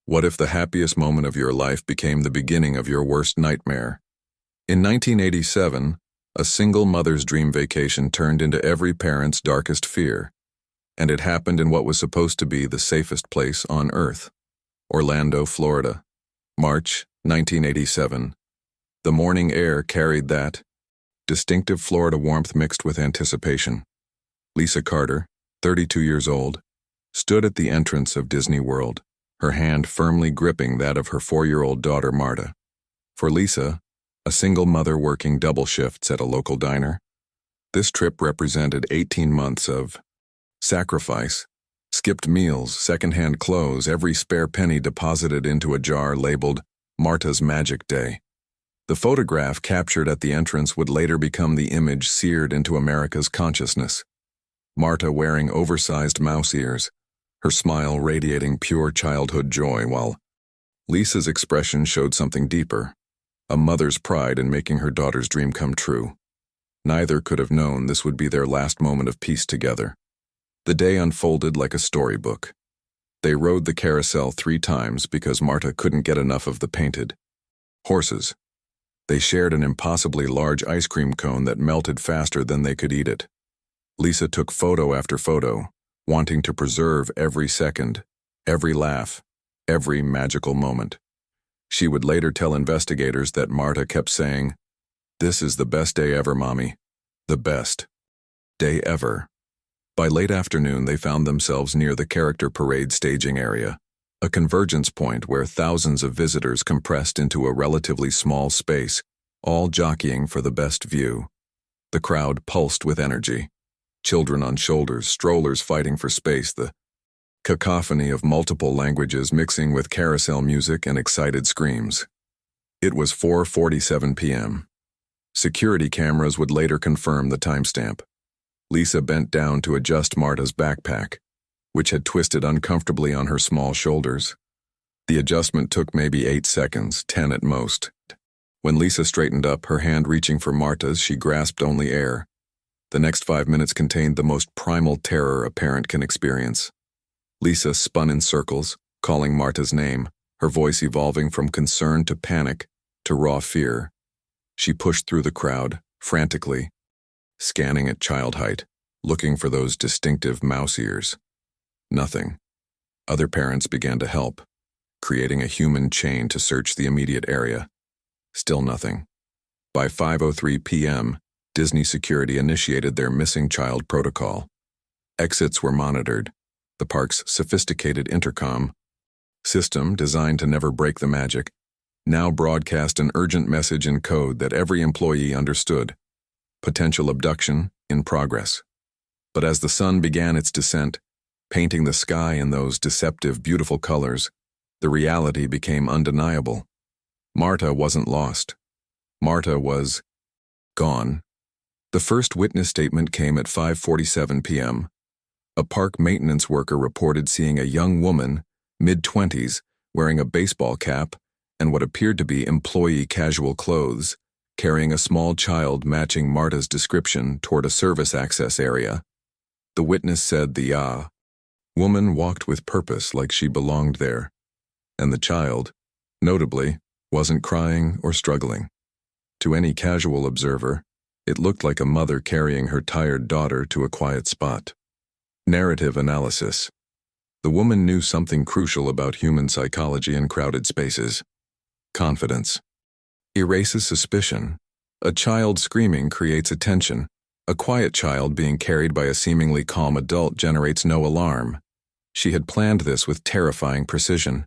What if the happiest moment of your life became the beginning of your worst nightmare? In 1987, a single mother's dream vacation turned into every parent's darkest fear. And it happened in what was supposed to be the safest place on Earth. Orlando, Florida. March 1987. The morning air carried that distinctive Florida warmth mixed with anticipation. Lisa Carter, 32 years old, stood at the entrance of Disney World, her hand firmly gripping that of her 4-year-old daughter Marta. For Lisa, a single mother working double shifts at a local diner, this trip represented 18 months of sacrifice, skipped meals, secondhand clothes, every spare penny deposited into a jar labeled Marta's Magic Day. The photograph captured at the entrance would later become the image seared into America's consciousness. Marta wearing oversized mouse ears, her smile radiating pure childhood joy, while Lisa's expression showed something deeper, a mother's pride in making her daughter's dream come true. Neither could have known this would be their last moment of peace together. The day unfolded like a storybook. They rode the carousel 3 times because Marta couldn't get enough of the painted horses. They shared an impossibly large ice cream cone that melted faster than they could eat it. Lisa took photo after photo, wanting to preserve every second, every laugh, every magical moment. She would later tell investigators that Marta kept saying, "This is the best day ever, Mommy. The best day ever." By late afternoon, they found themselves near the character parade staging area, a convergence point where thousands of visitors compressed into a relatively small space, all jockeying for the best view. The crowd pulsed with energy. Children on shoulders, strollers fighting for space, the cacophony of multiple languages mixing with carousel music and excited screams. It was 4:47 p.m. Security cameras would later confirm the timestamp. Lisa bent down to adjust Marta's backpack, which had twisted uncomfortably on her small shoulders. The adjustment took maybe 8 seconds, 10 at most. When Lisa straightened up, her hand reaching for Marta's, she grasped only air. The next 5 minutes contained the most primal terror a parent can experience. Lisa spun in circles, calling Marta's name, her voice evolving from concern to panic to raw fear. She pushed through the crowd, frantically, scanning at child height, looking for those distinctive mouse ears. Nothing. Other parents began to help, creating a human chain to search the immediate area. Still nothing. By 5:03 p.m., Disney security initiated their missing child protocol. Exits were monitored. The park's sophisticated intercom system, designed to never break the magic, now broadcast an urgent message in code that every employee understood. Potential abduction in progress. But as the sun began its descent, painting the sky in those deceptive, beautiful colors, the reality became undeniable. Marta wasn't lost. Marta was gone. The first witness statement came at 5:47 p.m. A park maintenance worker reported seeing a young woman, mid-20s, wearing a baseball cap and what appeared to be employee casual clothes, carrying a small child matching Marta's description toward a service access area. The witness said the woman walked with purpose, like she belonged there, and the child, notably, wasn't crying or struggling. To any casual observer, it looked like a mother carrying her tired daughter to a quiet spot. Narrative analysis. The woman knew something crucial about human psychology in crowded spaces. Confidence erases suspicion. A child screaming creates attention. A quiet child being carried by a seemingly calm adult generates no alarm. She had planned this with terrifying precision.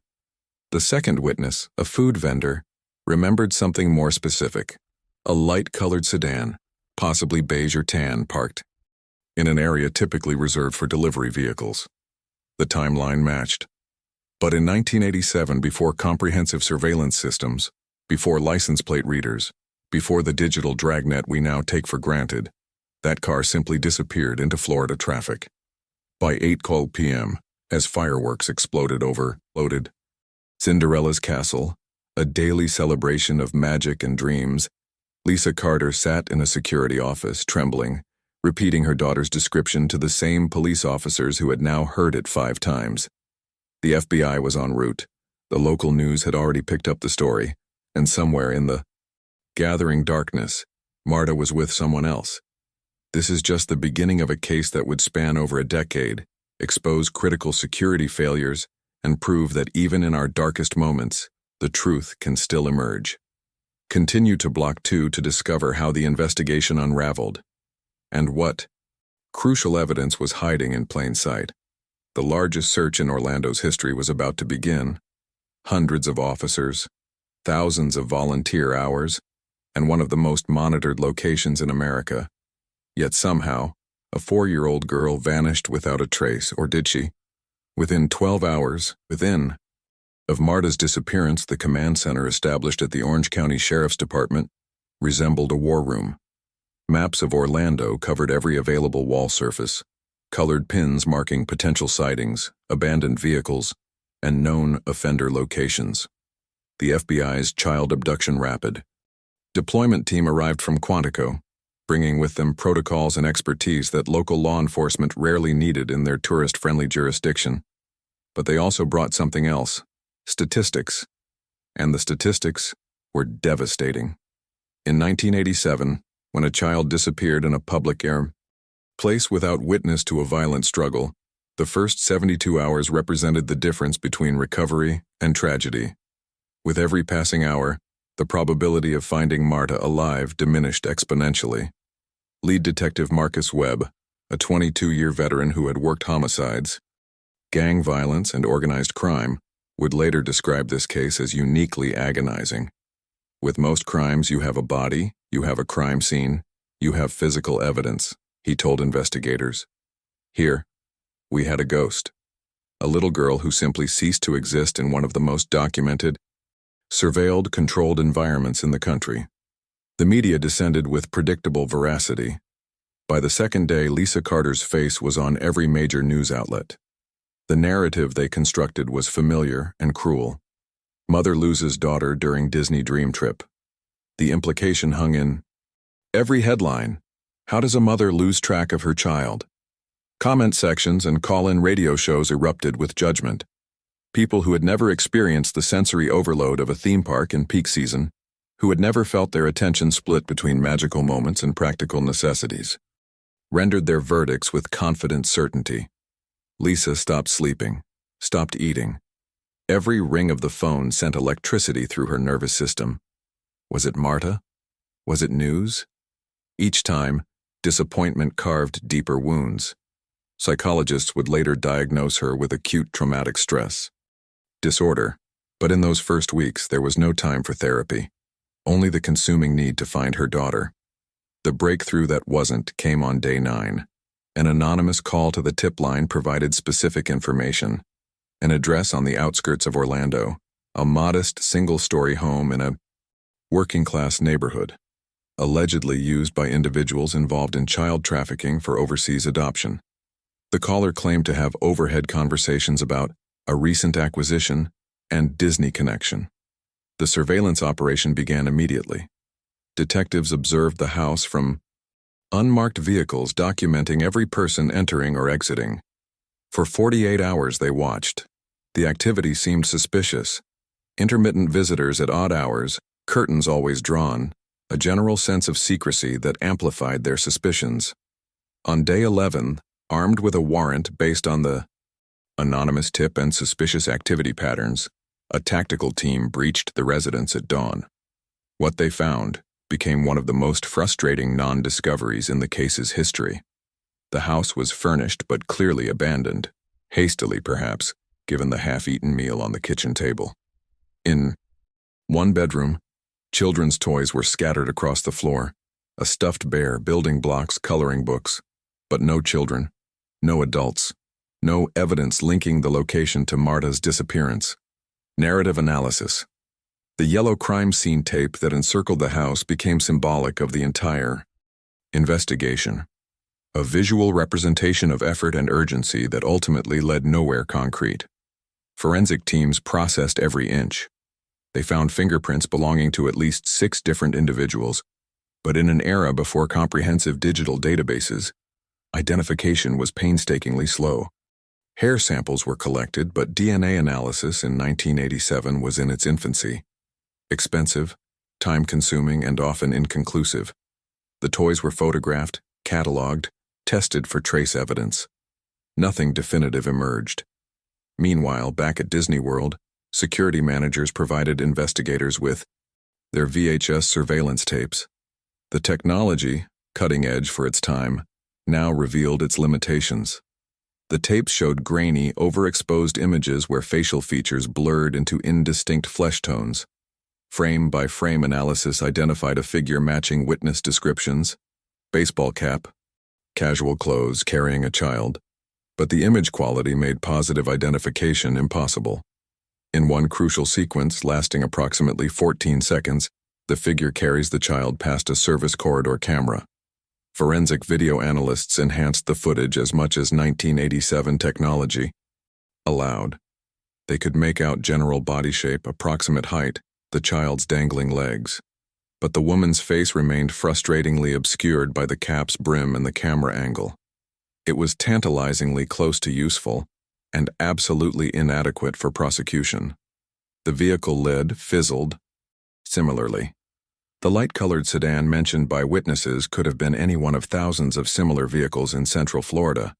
The second witness, a food vendor, remembered something more specific. A light-colored sedan, possibly beige or tan, parked in an area typically reserved for delivery vehicles. The timeline matched. But in 1987, before comprehensive surveillance systems, before license plate readers, before the digital dragnet we now take for granted, that car simply disappeared into Florida traffic. By 8:12 p.m., as fireworks exploded over Cinderella's castle, a daily celebration of magic and dreams, Lisa Carter sat in a security office, trembling, repeating her daughter's description to the same police officers who had now heard it 5 times. The FBI was en route. The local news had already picked up the story, and somewhere in the gathering darkness, Marta was with someone else. This is just the beginning of a case that would span over a decade, expose critical security failures, and prove that even in our darkest moments, the truth can still emerge. Continue to Block 2 to discover how the investigation unraveled, and what crucial evidence was hiding in plain sight. The largest search in Orlando's history was about to begin. Hundreds of officers, thousands of volunteer hours, and one of the most monitored locations in America. Yet somehow, a 4-year-old girl vanished without a trace, or did she? Within 12 hours, of Marta's disappearance, the command center established at the Orange County Sheriff's Department resembled a war room. Maps of Orlando covered every available wall surface, colored pins marking potential sightings, abandoned vehicles, and known offender locations. The FBI's Child Abduction Rapid deployment team arrived from Quantico, bringing with them protocols and expertise that local law enforcement rarely needed in their tourist-friendly jurisdiction. But they also brought something else: statistics. And the statistics were devastating. In 1987, when a child disappeared in a public place without witness to a violent struggle, the first 72 hours represented the difference between recovery and tragedy. With every passing hour, the probability of finding Marta alive diminished exponentially. Lead detective Marcus Webb, a 22-year veteran who had worked homicides, gang violence, and organized crime, would later describe this case as uniquely agonizing. With most crimes, you have a body, you have a crime scene, you have physical evidence, he told investigators. Here, we had a ghost. A little girl who simply ceased to exist in one of the most documented, surveilled, controlled environments in the country. The media descended with predictable veracity. By the second day, Lisa Carter's face was on every major news outlet. The narrative they constructed was familiar and cruel. Mother loses daughter during Disney dream trip. The implication hung in every headline. How does a mother lose track of her child? Comment sections and call-in radio shows erupted with judgment. People who had never experienced the sensory overload of a theme park in peak season, who had never felt their attention split between magical moments and practical necessities, rendered their verdicts with confident certainty. Lisa stopped sleeping, stopped eating. Every ring of the phone sent electricity through her nervous system. Was it Marta? Was it news? Each time, disappointment carved deeper wounds. Psychologists would later diagnose her with acute traumatic stress disorder, but in those first weeks there was no time for therapy, only the consuming need to find her daughter. The breakthrough that wasn't came on day 9. An anonymous call to the tip line provided specific information: an address on the outskirts of Orlando, a modest single-story home in a working-class neighborhood, allegedly used by individuals involved in child trafficking for overseas adoption. The caller claimed to have overhead conversations about a recent acquisition and Disney connection. The surveillance operation began immediately. Detectives observed the house from unmarked vehicles, documenting every person entering or exiting. For 48 hours they watched. The activity seemed suspicious. Intermittent visitors at odd hours, curtains always drawn, a general sense of secrecy that amplified their suspicions. On day 11, armed with a warrant based on the anonymous tip and suspicious activity patterns, a tactical team breached the residence at dawn. What they found became one of the most frustrating non-discoveries in the case's history. The house was furnished but clearly abandoned, hastily perhaps, given the half-eaten meal on the kitchen table. In one bedroom, children's toys were scattered across the floor, a stuffed bear, building blocks, coloring books, but no children, no adults, no evidence linking the location to Marta's disappearance. Narrative analysis. The yellow crime scene tape that encircled the house became symbolic of the entire investigation, a visual representation of effort and urgency that ultimately led nowhere concrete. Forensic teams processed every inch. They found fingerprints belonging to at least 6 different individuals, but in an era before comprehensive digital databases, identification was painstakingly slow. Hair samples were collected, but DNA analysis in 1987 was in its infancy. Expensive, time-consuming, and often inconclusive. The toys were photographed, catalogued, tested for trace evidence. Nothing definitive emerged. Meanwhile, back at Disney World, security managers provided investigators with their VHS surveillance tapes. The technology, cutting edge for its time, now revealed its limitations. The tapes showed grainy, overexposed images where facial features blurred into indistinct flesh tones. Frame-by-frame analysis identified a figure matching witness descriptions: baseball cap, casual clothes, carrying a child, but the image quality made positive identification impossible. In one crucial sequence, lasting approximately 14 seconds, the figure carries the child past a service corridor camera. Forensic video analysts enhanced the footage as much as 1987 technology allowed. They could make out general body shape, approximate height, the child's dangling legs. But the woman's face remained frustratingly obscured by the cap's brim and the camera angle. It was tantalizingly close to useful, and absolutely inadequate for prosecution. The vehicle lid fizzled. Similarly, the light-colored sedan mentioned by witnesses could have been any one of thousands of similar vehicles in Central Florida.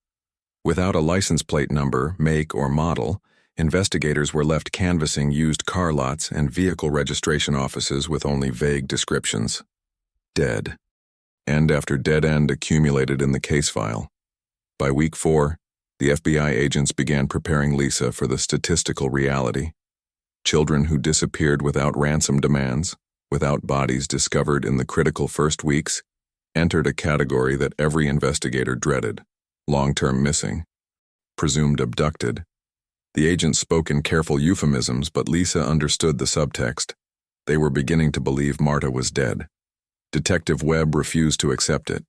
Without a license plate number, make, or model, investigators were left canvassing used car lots and vehicle registration offices with only vague descriptions. Dead. End after dead end accumulated in the case file. By week 4, the FBI agents began preparing Lisa for the statistical reality. Children who disappeared without ransom demands, without bodies discovered in the critical first weeks, entered a category that every investigator dreaded: long-term missing, presumed abducted. The agents spoke in careful euphemisms, but Lisa understood the subtext. They were beginning to believe Marta was dead. Detective Webb refused to accept it.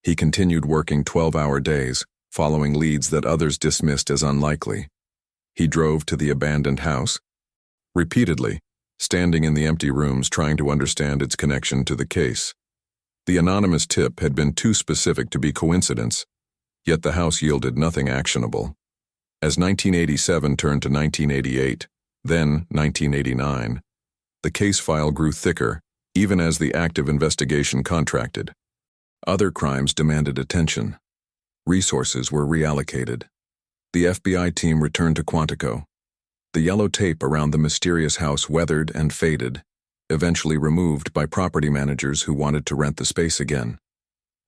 He continued working 12-hour days, following leads that others dismissed as unlikely. He drove to the abandoned house, repeatedly, standing in the empty rooms trying to understand its connection to the case. The anonymous tip had been too specific to be coincidence, yet the house yielded nothing actionable. As 1987 turned to 1988, then 1989, the case file grew thicker, even as the active investigation contracted. Other crimes demanded attention. Resources were reallocated. The FBI team returned to Quantico. The yellow tape around the mysterious house weathered and faded, eventually removed by property managers who wanted to rent the space again.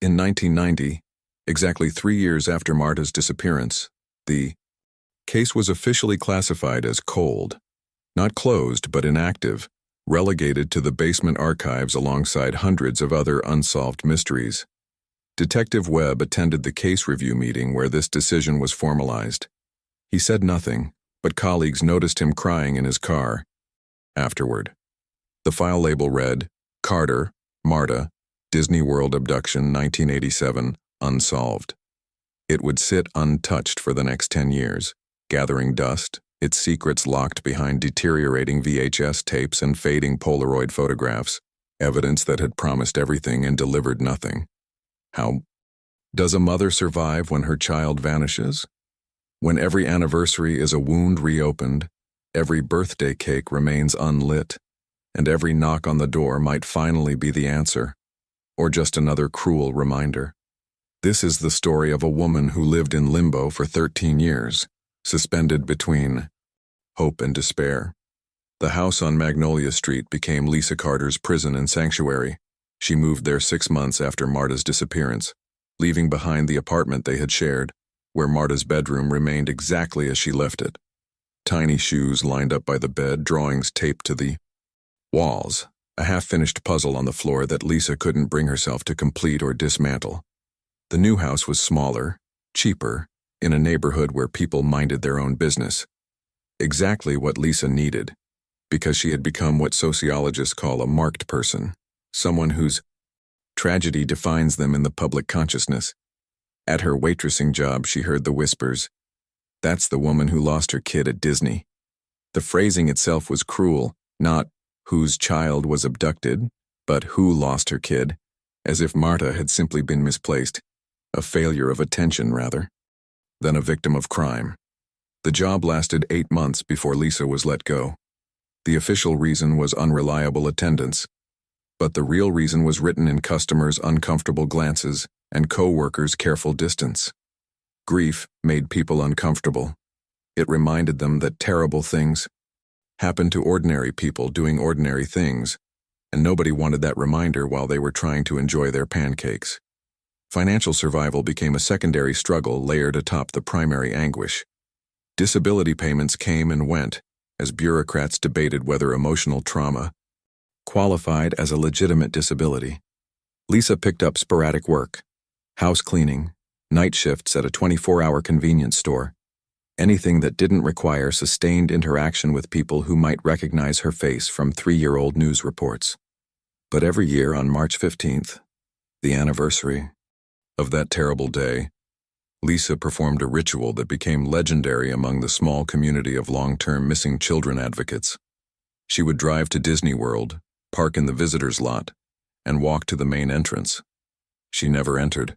In 1990, exactly 3 years after Marta's disappearance, the case was officially classified as cold, not closed but inactive, relegated to the basement archives alongside hundreds of other unsolved mysteries. Detective Webb attended the case review meeting where this decision was formalized. He said nothing, but colleagues noticed him crying in his car. Afterward, the file label read, "Carter, Marta, Disney World Abduction 1987, Unsolved." It would sit untouched for the next 10 years, gathering dust, its secrets locked behind deteriorating VHS tapes and fading Polaroid photographs, evidence that had promised everything and delivered nothing. How does a mother survive when her child vanishes? When every anniversary is a wound reopened, every birthday cake remains unlit, and every knock on the door might finally be the answer, or just another cruel reminder. This is the story of a woman who lived in limbo for 13 years, suspended between hope and despair. The house on Magnolia Street became Lisa Carter's prison and sanctuary. She moved there 6 months after Marta's disappearance, leaving behind the apartment they had shared, where Marta's bedroom remained exactly as she left it. Tiny shoes lined up by the bed, drawings taped to the walls, a half-finished puzzle on the floor that Lisa couldn't bring herself to complete or dismantle. The new house was smaller, cheaper, in a neighborhood where people minded their own business. Exactly what Lisa needed, because she had become what sociologists call a marked person, someone whose tragedy defines them in the public consciousness. At her waitressing job, she heard the whispers, "That's the woman who lost her kid at Disney." The phrasing itself was cruel, not "whose child was abducted," but "who lost her kid," as if Marta had simply been misplaced, a failure of attention rather than a victim of crime. The job lasted 8 months before Lisa was let go. The official reason was unreliable attendance, but the real reason was written in customers' uncomfortable glances and co-workers' careful distance. Grief made people uncomfortable. It reminded them that terrible things happen to ordinary people doing ordinary things, and nobody wanted that reminder while they were trying to enjoy their pancakes. Financial survival became a secondary struggle layered atop the primary anguish. Disability payments came and went as bureaucrats debated whether emotional trauma qualified as a legitimate disability. Lisa picked up sporadic work, house cleaning, night shifts at a 24-hour convenience store, anything that didn't require sustained interaction with people who might recognize her face from 3-year-old news reports. But every year on March 15th, the anniversary of that terrible day, Lisa performed a ritual that became legendary among the small community of long-term missing children advocates. She would drive to Disney World, park in the visitor's lot, and walk to the main entrance. She never entered.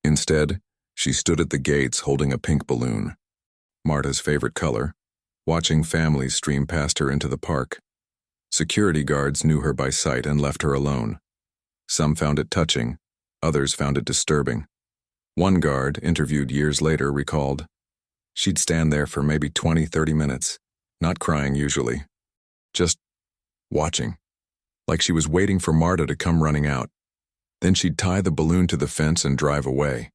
Instead, she stood at the gates holding a pink balloon, Marta's favorite color, watching families stream past her into the park. Security guards knew her by sight and left her alone. Some found it touching, others found it disturbing. One guard, interviewed years later, recalled, "She'd stand there for maybe 20-30 minutes, not crying usually, just watching, like she was waiting for Marta to come running out. Then she'd tie the balloon to the fence and drive away."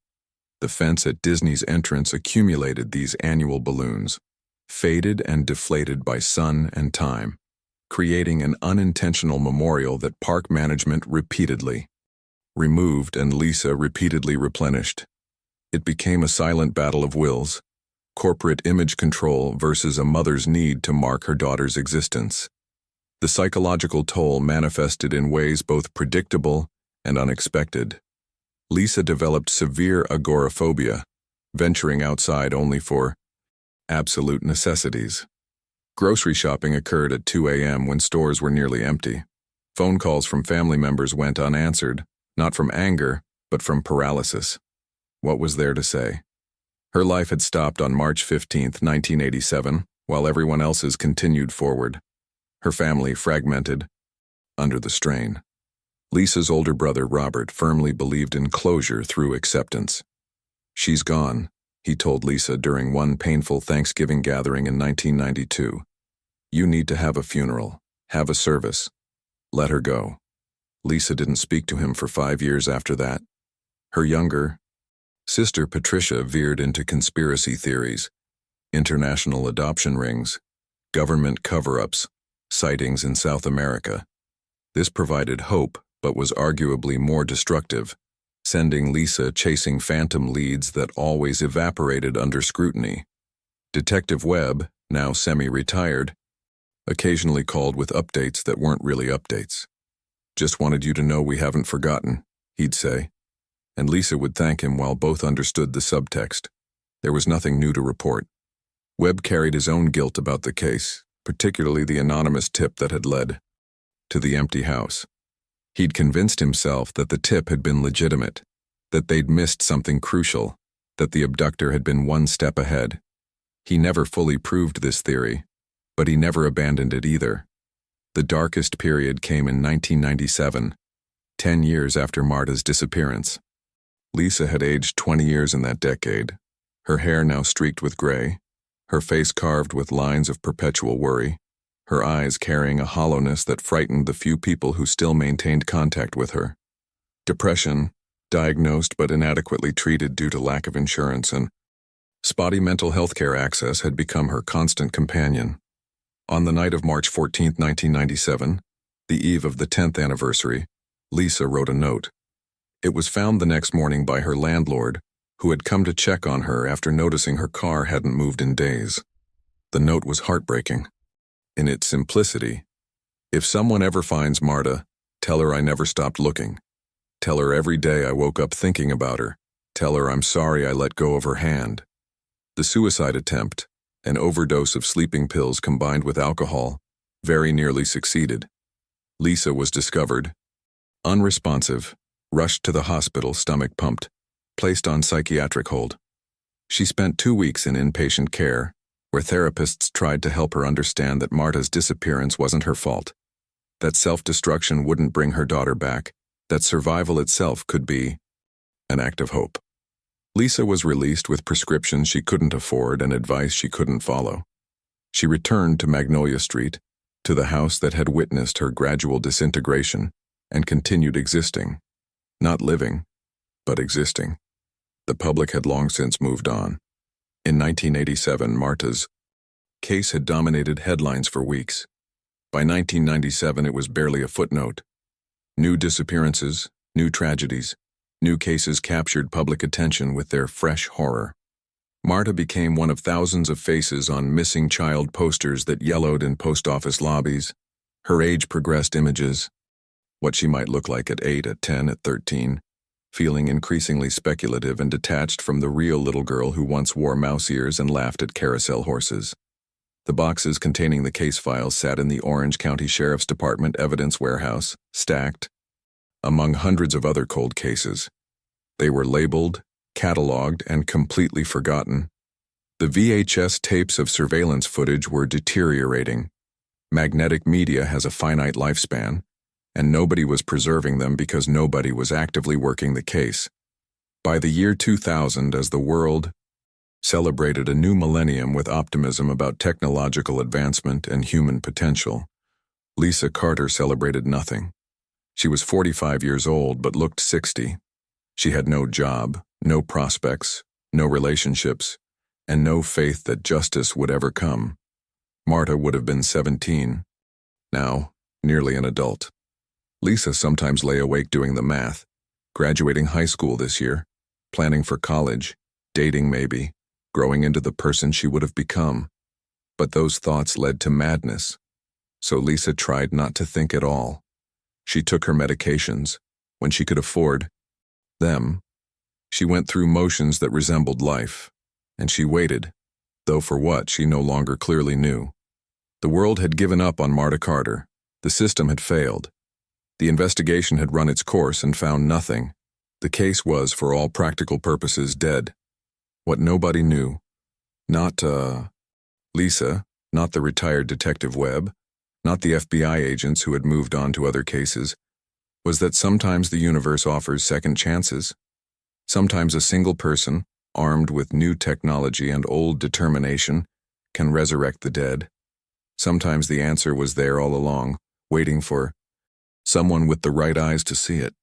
The fence at Disney's entrance accumulated these annual balloons, faded and deflated by sun and time, creating an unintentional memorial that park management repeatedly removed and Lisa repeatedly replenished. It became a silent battle of wills, corporate image control versus a mother's need to mark her daughter's existence. The psychological toll manifested in ways both predictable and unexpected. Lisa developed severe agoraphobia, venturing outside only for absolute necessities. Grocery shopping occurred at 2 a.m. when stores were nearly empty. Phone calls from family members went unanswered, not from anger, but from paralysis. What was there to say? Her life had stopped on March 15, 1987, while everyone else's continued forward. Her family fragmented under the strain. Lisa's older brother, Robert, firmly believed in closure through acceptance. "She's gone," he told Lisa during one painful Thanksgiving gathering in 1992. "You need to have a funeral, have a service. Let her go." Lisa didn't speak to him for 5 years after that. Her younger sister, Patricia, veered into conspiracy theories, international adoption rings, government cover-ups, sightings in South America. This provided hope, but was arguably more destructive, sending Lisa chasing phantom leads that always evaporated under scrutiny. Detective Webb, now semi-retired, occasionally called with updates that weren't really updates. "Just wanted you to know we haven't forgotten," he'd say. And Lisa would thank him while both understood the subtext. There was nothing new to report. Webb carried his own guilt about the case, particularly the anonymous tip that had led to the empty house. He'd convinced himself that the tip had been legitimate, that they'd missed something crucial, that the abductor had been one step ahead. He never fully proved this theory, but he never abandoned it either. The darkest period came in 1997, 10 years after Marta's disappearance. Lisa had aged 20 years in that decade, her hair now streaked with gray, her face carved with lines of perpetual worry, her eyes carrying a hollowness that frightened the few people who still maintained contact with her. Depression, diagnosed but inadequately treated due to lack of insurance, and spotty mental health care access had become her constant companion. On the night of March 14, 1997, the eve of the 10th anniversary, Lisa wrote a note. It was found the next morning by her landlord, who had come to check on her after noticing her car hadn't moved in days. The note was heartbreaking. In its simplicity, "If someone ever finds Marta, tell her I never stopped looking. Tell her every day I woke up thinking about her. Tell her I'm sorry I let go of her hand." The suicide attempt, an overdose of sleeping pills combined with alcohol, very nearly succeeded. Lisa was discovered unresponsive, rushed to the hospital, stomach pumped, placed on psychiatric hold. She spent 2 weeks in inpatient care, where therapists tried to help her understand that Marta's disappearance wasn't her fault, that self-destruction wouldn't bring her daughter back, that survival itself could be an act of hope. Lisa was released with prescriptions she couldn't afford and advice she couldn't follow. She returned to Magnolia Street, to the house that had witnessed her gradual disintegration, and continued existing. Not living, but existing. The public had long since moved on. In 1987, Marta's case had dominated headlines for weeks. By 1997, it was barely a footnote. New disappearances, new tragedies, new cases captured public attention with their fresh horror. Marta became one of thousands of faces on missing child posters that yellowed in post office lobbies, her age-progressed images, what she might look like at 8, at 10, at 13, feeling increasingly speculative and detached from the real little girl who once wore mouse ears and laughed at carousel horses. The boxes containing the case files sat in the Orange County Sheriff's Department evidence warehouse, stacked, among hundreds of other cold cases. They were labeled, cataloged, and completely forgotten. The VHS tapes of surveillance footage were deteriorating. Magnetic media has a finite lifespan, and nobody was preserving them because nobody was actively working the case. By the year 2000, as the world celebrated a new millennium with optimism about technological advancement and human potential, Lisa Carter celebrated nothing. She was 45 years old but looked 60. She had no job, no prospects, no relationships, and no faith that justice would ever come. Marta would have been 17, now nearly an adult. Lisa sometimes lay awake doing the math, graduating high school this year, planning for college, dating maybe, growing into the person she would have become. But those thoughts led to madness, so Lisa tried not to think at all. She took her medications, when she could afford them. She went through motions that resembled life, and she waited, though for what she no longer clearly knew. The world had given up on Marta Carter. The system had failed. The investigation had run its course and found nothing. The case was, for all practical purposes, dead. What nobody knew, not Lisa, not the retired Detective Webb, not the FBI agents who had moved on to other cases, was that sometimes the universe offers second chances. Sometimes a single person, armed with new technology and old determination, can resurrect the dead. Sometimes the answer was there all along, waiting for someone with the right eyes to see it.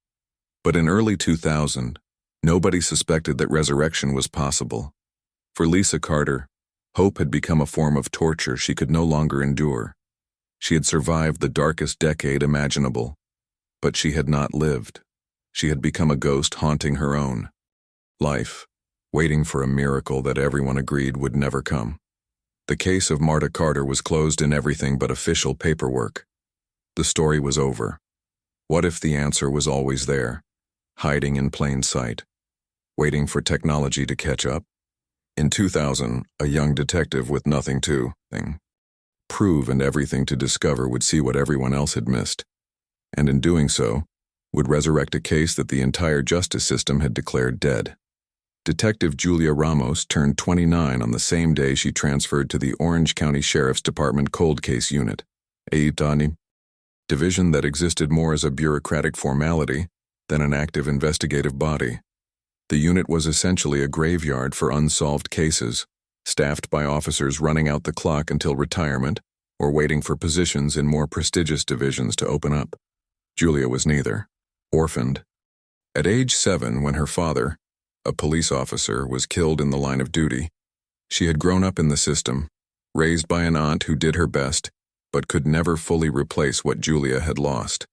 But in early 2000, nobody suspected that resurrection was possible. For Lisa Carter, hope had become a form of torture she could no longer endure. She had survived the darkest decade imaginable, but she had not lived. She had become a ghost haunting her own life, waiting for a miracle that everyone agreed would never come. The case of Marta Carter was closed in everything but official paperwork. The story was over. What if the answer was always there, hiding in plain sight, waiting for technology to catch up? In 2000, a young detective with nothing to prove and everything to discover would see what everyone else had missed, and in doing so, would resurrect a case that the entire justice system had declared dead. Detective Julia Ramos turned 29 on the same day she transferred to the Orange County Sheriff's Department Cold Case Unit, a division that existed more as a bureaucratic formality than an active investigative body. The unit was essentially a graveyard for unsolved cases, staffed by officers running out the clock until retirement or waiting for positions in more prestigious divisions to open up. Julia was neither. Orphaned. At age 7, when her father, a police officer, was killed in the line of duty, she had grown up in the system, raised by an aunt who did her best, but could never fully replace what Julia had lost.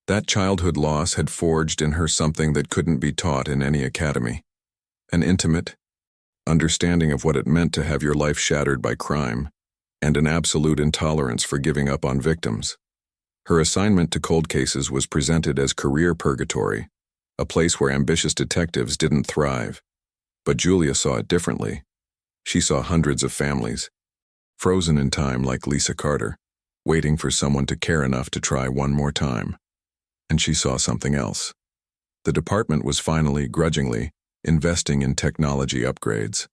That childhood loss had forged in her something that couldn't be taught in any academy. An intimate understanding of what it meant to have your life shattered by crime, and an absolute intolerance for giving up on victims. Her assignment to cold cases was presented as career purgatory, a place where ambitious detectives didn't thrive. But Julia saw it differently. She saw hundreds of families, frozen in time like Lisa Carter, waiting for someone to care enough to try one more time. And she saw something else. The department was finally, grudgingly, investing in technology upgrades.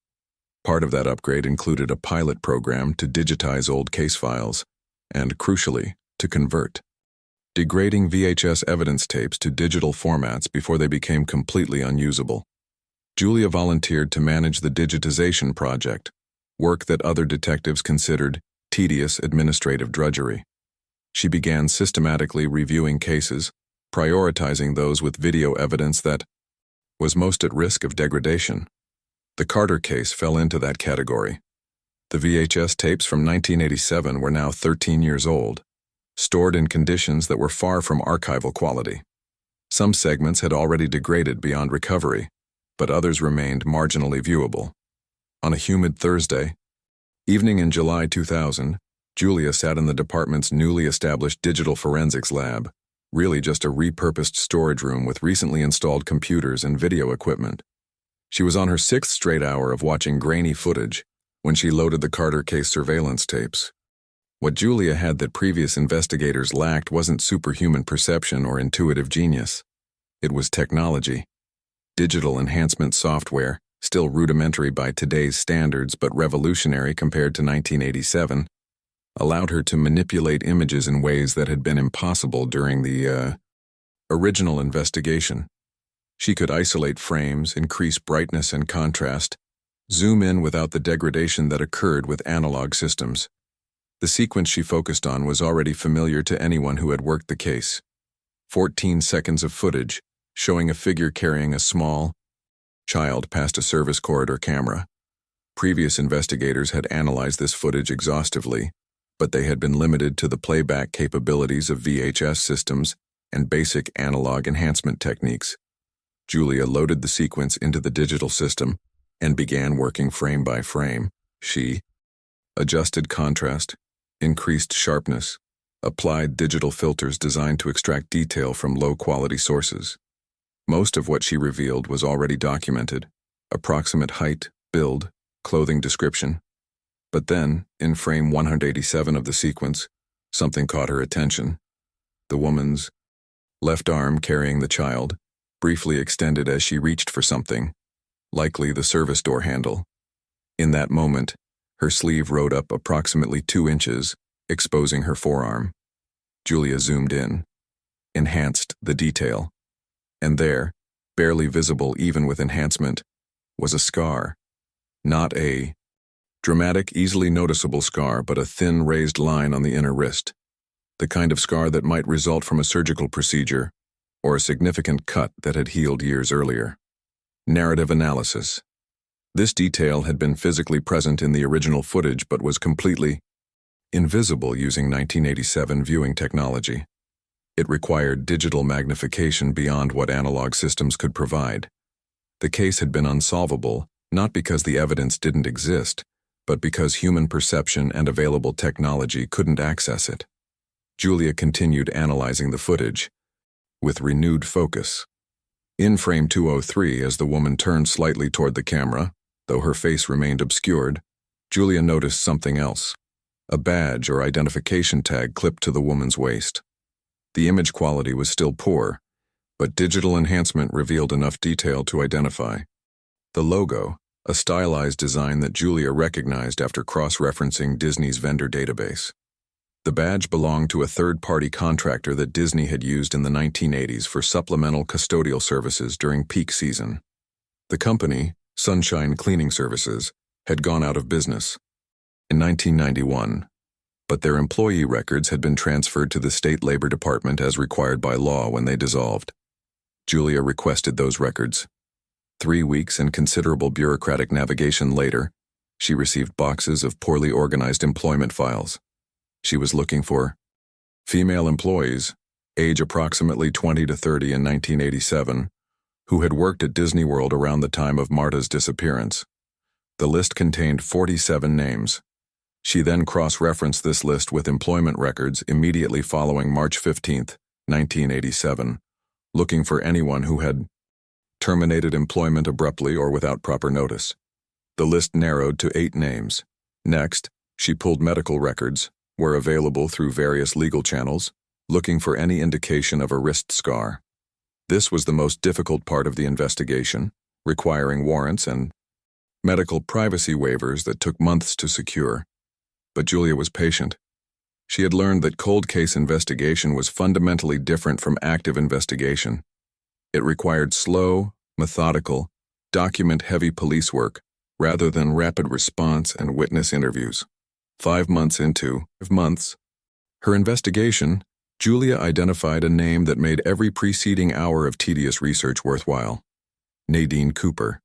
Part of that upgrade included a pilot program to digitize old case files and, crucially, to convert degrading VHS evidence tapes to digital formats before they became completely unusable. Julia volunteered to manage the digitization project, work that other detectives considered tedious administrative drudgery. She began systematically reviewing cases, prioritizing those with video evidence that was most at risk of degradation. The Carter case fell into that category. The VHS tapes from 1987 were now 13 years old, stored in conditions that were far from archival quality. Some segments had already degraded beyond recovery, but others remained marginally viewable. On a humid Thursday evening in July 2000, Julia sat in the department's newly established digital forensics lab, really just a repurposed storage room with recently installed computers and video equipment. She was on her 6th straight hour of watching grainy footage when she loaded the Carter case surveillance tapes. What Julia had that previous investigators lacked wasn't superhuman perception or intuitive genius. It was technology. Digital enhancement software, still rudimentary by today's standards but revolutionary compared to 1987, allowed her to manipulate images in ways that had been impossible during the original investigation. She could isolate frames, increase brightness and contrast, zoom in without the degradation that occurred with analog systems. The sequence she focused on was already familiar to anyone who had worked the case. 14 seconds of footage, showing a figure carrying a small child past a service corridor camera. Previous investigators had analyzed this footage exhaustively, but they had been limited to the playback capabilities of VHS systems and basic analog enhancement techniques. Julia loaded the sequence into the digital system and began working frame by frame. She adjusted contrast, increased sharpness, applied digital filters designed to extract detail from low-quality sources. Most of what she revealed was already documented: approximate height, build, clothing description. But then, in frame 187 of the sequence, something caught her attention. The woman's left arm carrying the child briefly extended as she reached for something, likely the service door handle. In that moment, her sleeve rode up approximately 2 inches, exposing her forearm. Julia zoomed in, enhanced the detail. And there, barely visible even with enhancement, was a scar. Not a dramatic, easily noticeable scar, but a thin raised line on the inner wrist. The kind of scar that might result from a surgical procedure or a significant cut that had healed years earlier. Narrative analysis. This detail had been physically present in the original footage but was completely invisible using 1987 viewing technology. It required digital magnification beyond what analog systems could provide. The case had been unsolvable, not because the evidence didn't exist, but because human perception and available technology couldn't access it. Julia continued analyzing the footage with renewed focus. In frame 203, as the woman turned slightly toward the camera, though her face remained obscured, Julia noticed something else: a badge or identification tag clipped to the woman's waist. The image quality was still poor, but digital enhancement revealed enough detail to identify the logo, a stylized design that Julia recognized after cross-referencing Disney's vendor database. The badge belonged to a third-party contractor that Disney had used in the 1980s for supplemental custodial services during peak season. The company, Sunshine Cleaning Services, had gone out of business in 1991, but their employee records had been transferred to the State Labor Department as required by law when they dissolved. Julia requested those records. 3 weeks and considerable bureaucratic navigation later, she received boxes of poorly organized employment files. She was looking for female employees, age approximately 20 to 30 in 1987, who had worked at Disney World around the time of Marta's disappearance. The list contained 47 names. She then cross-referenced this list with employment records immediately following March 15, 1987, looking for anyone who had terminated employment abruptly or without proper notice. The list narrowed to 8 names. Next, she pulled medical records, where available through various legal channels, looking for any indication of a wrist scar. This was the most difficult part of the investigation, requiring warrants and medical privacy waivers that took months to secure. But Julia was patient. She had learned that cold case investigation was fundamentally different from active investigation. It required slow, methodical, document-heavy police work rather than rapid response and witness interviews. 5 months into her investigation, Julia identified a name that made every preceding hour of tedious research worthwhile. Nadine Cooper.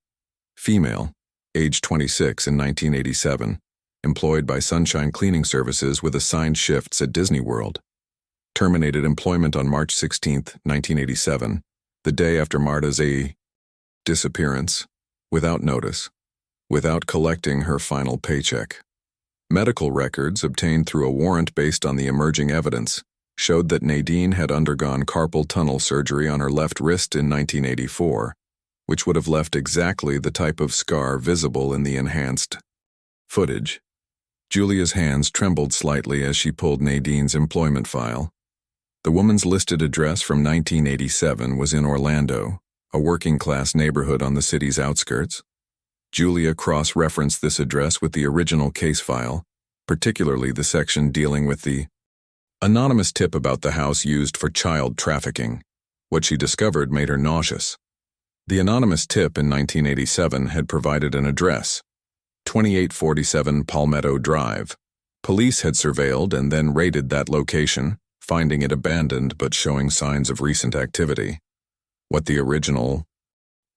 Female, age 26 in 1987, employed by Sunshine Cleaning Services with assigned shifts at Disney World. Terminated employment on March 16, 1987, the day after Marta's disappearance, without notice, without collecting her final paycheck. Medical records obtained through a warrant based on the emerging evidence showed that Nadine had undergone carpal tunnel surgery on her left wrist in 1984, which would have left exactly the type of scar visible in the enhanced footage. Julia's hands trembled slightly as she pulled Nadine's employment file. The woman's listed address from 1987 was in Orlando, a working-class neighborhood on the city's outskirts. Julia cross-referenced this address with the original case file, particularly the section dealing with the anonymous tip about the house used for child trafficking. What she discovered made her nauseous. The anonymous tip in 1987 had provided an address, 2847 Palmetto Drive. Police had surveilled and then raided that location, finding it abandoned but showing signs of recent activity. What the original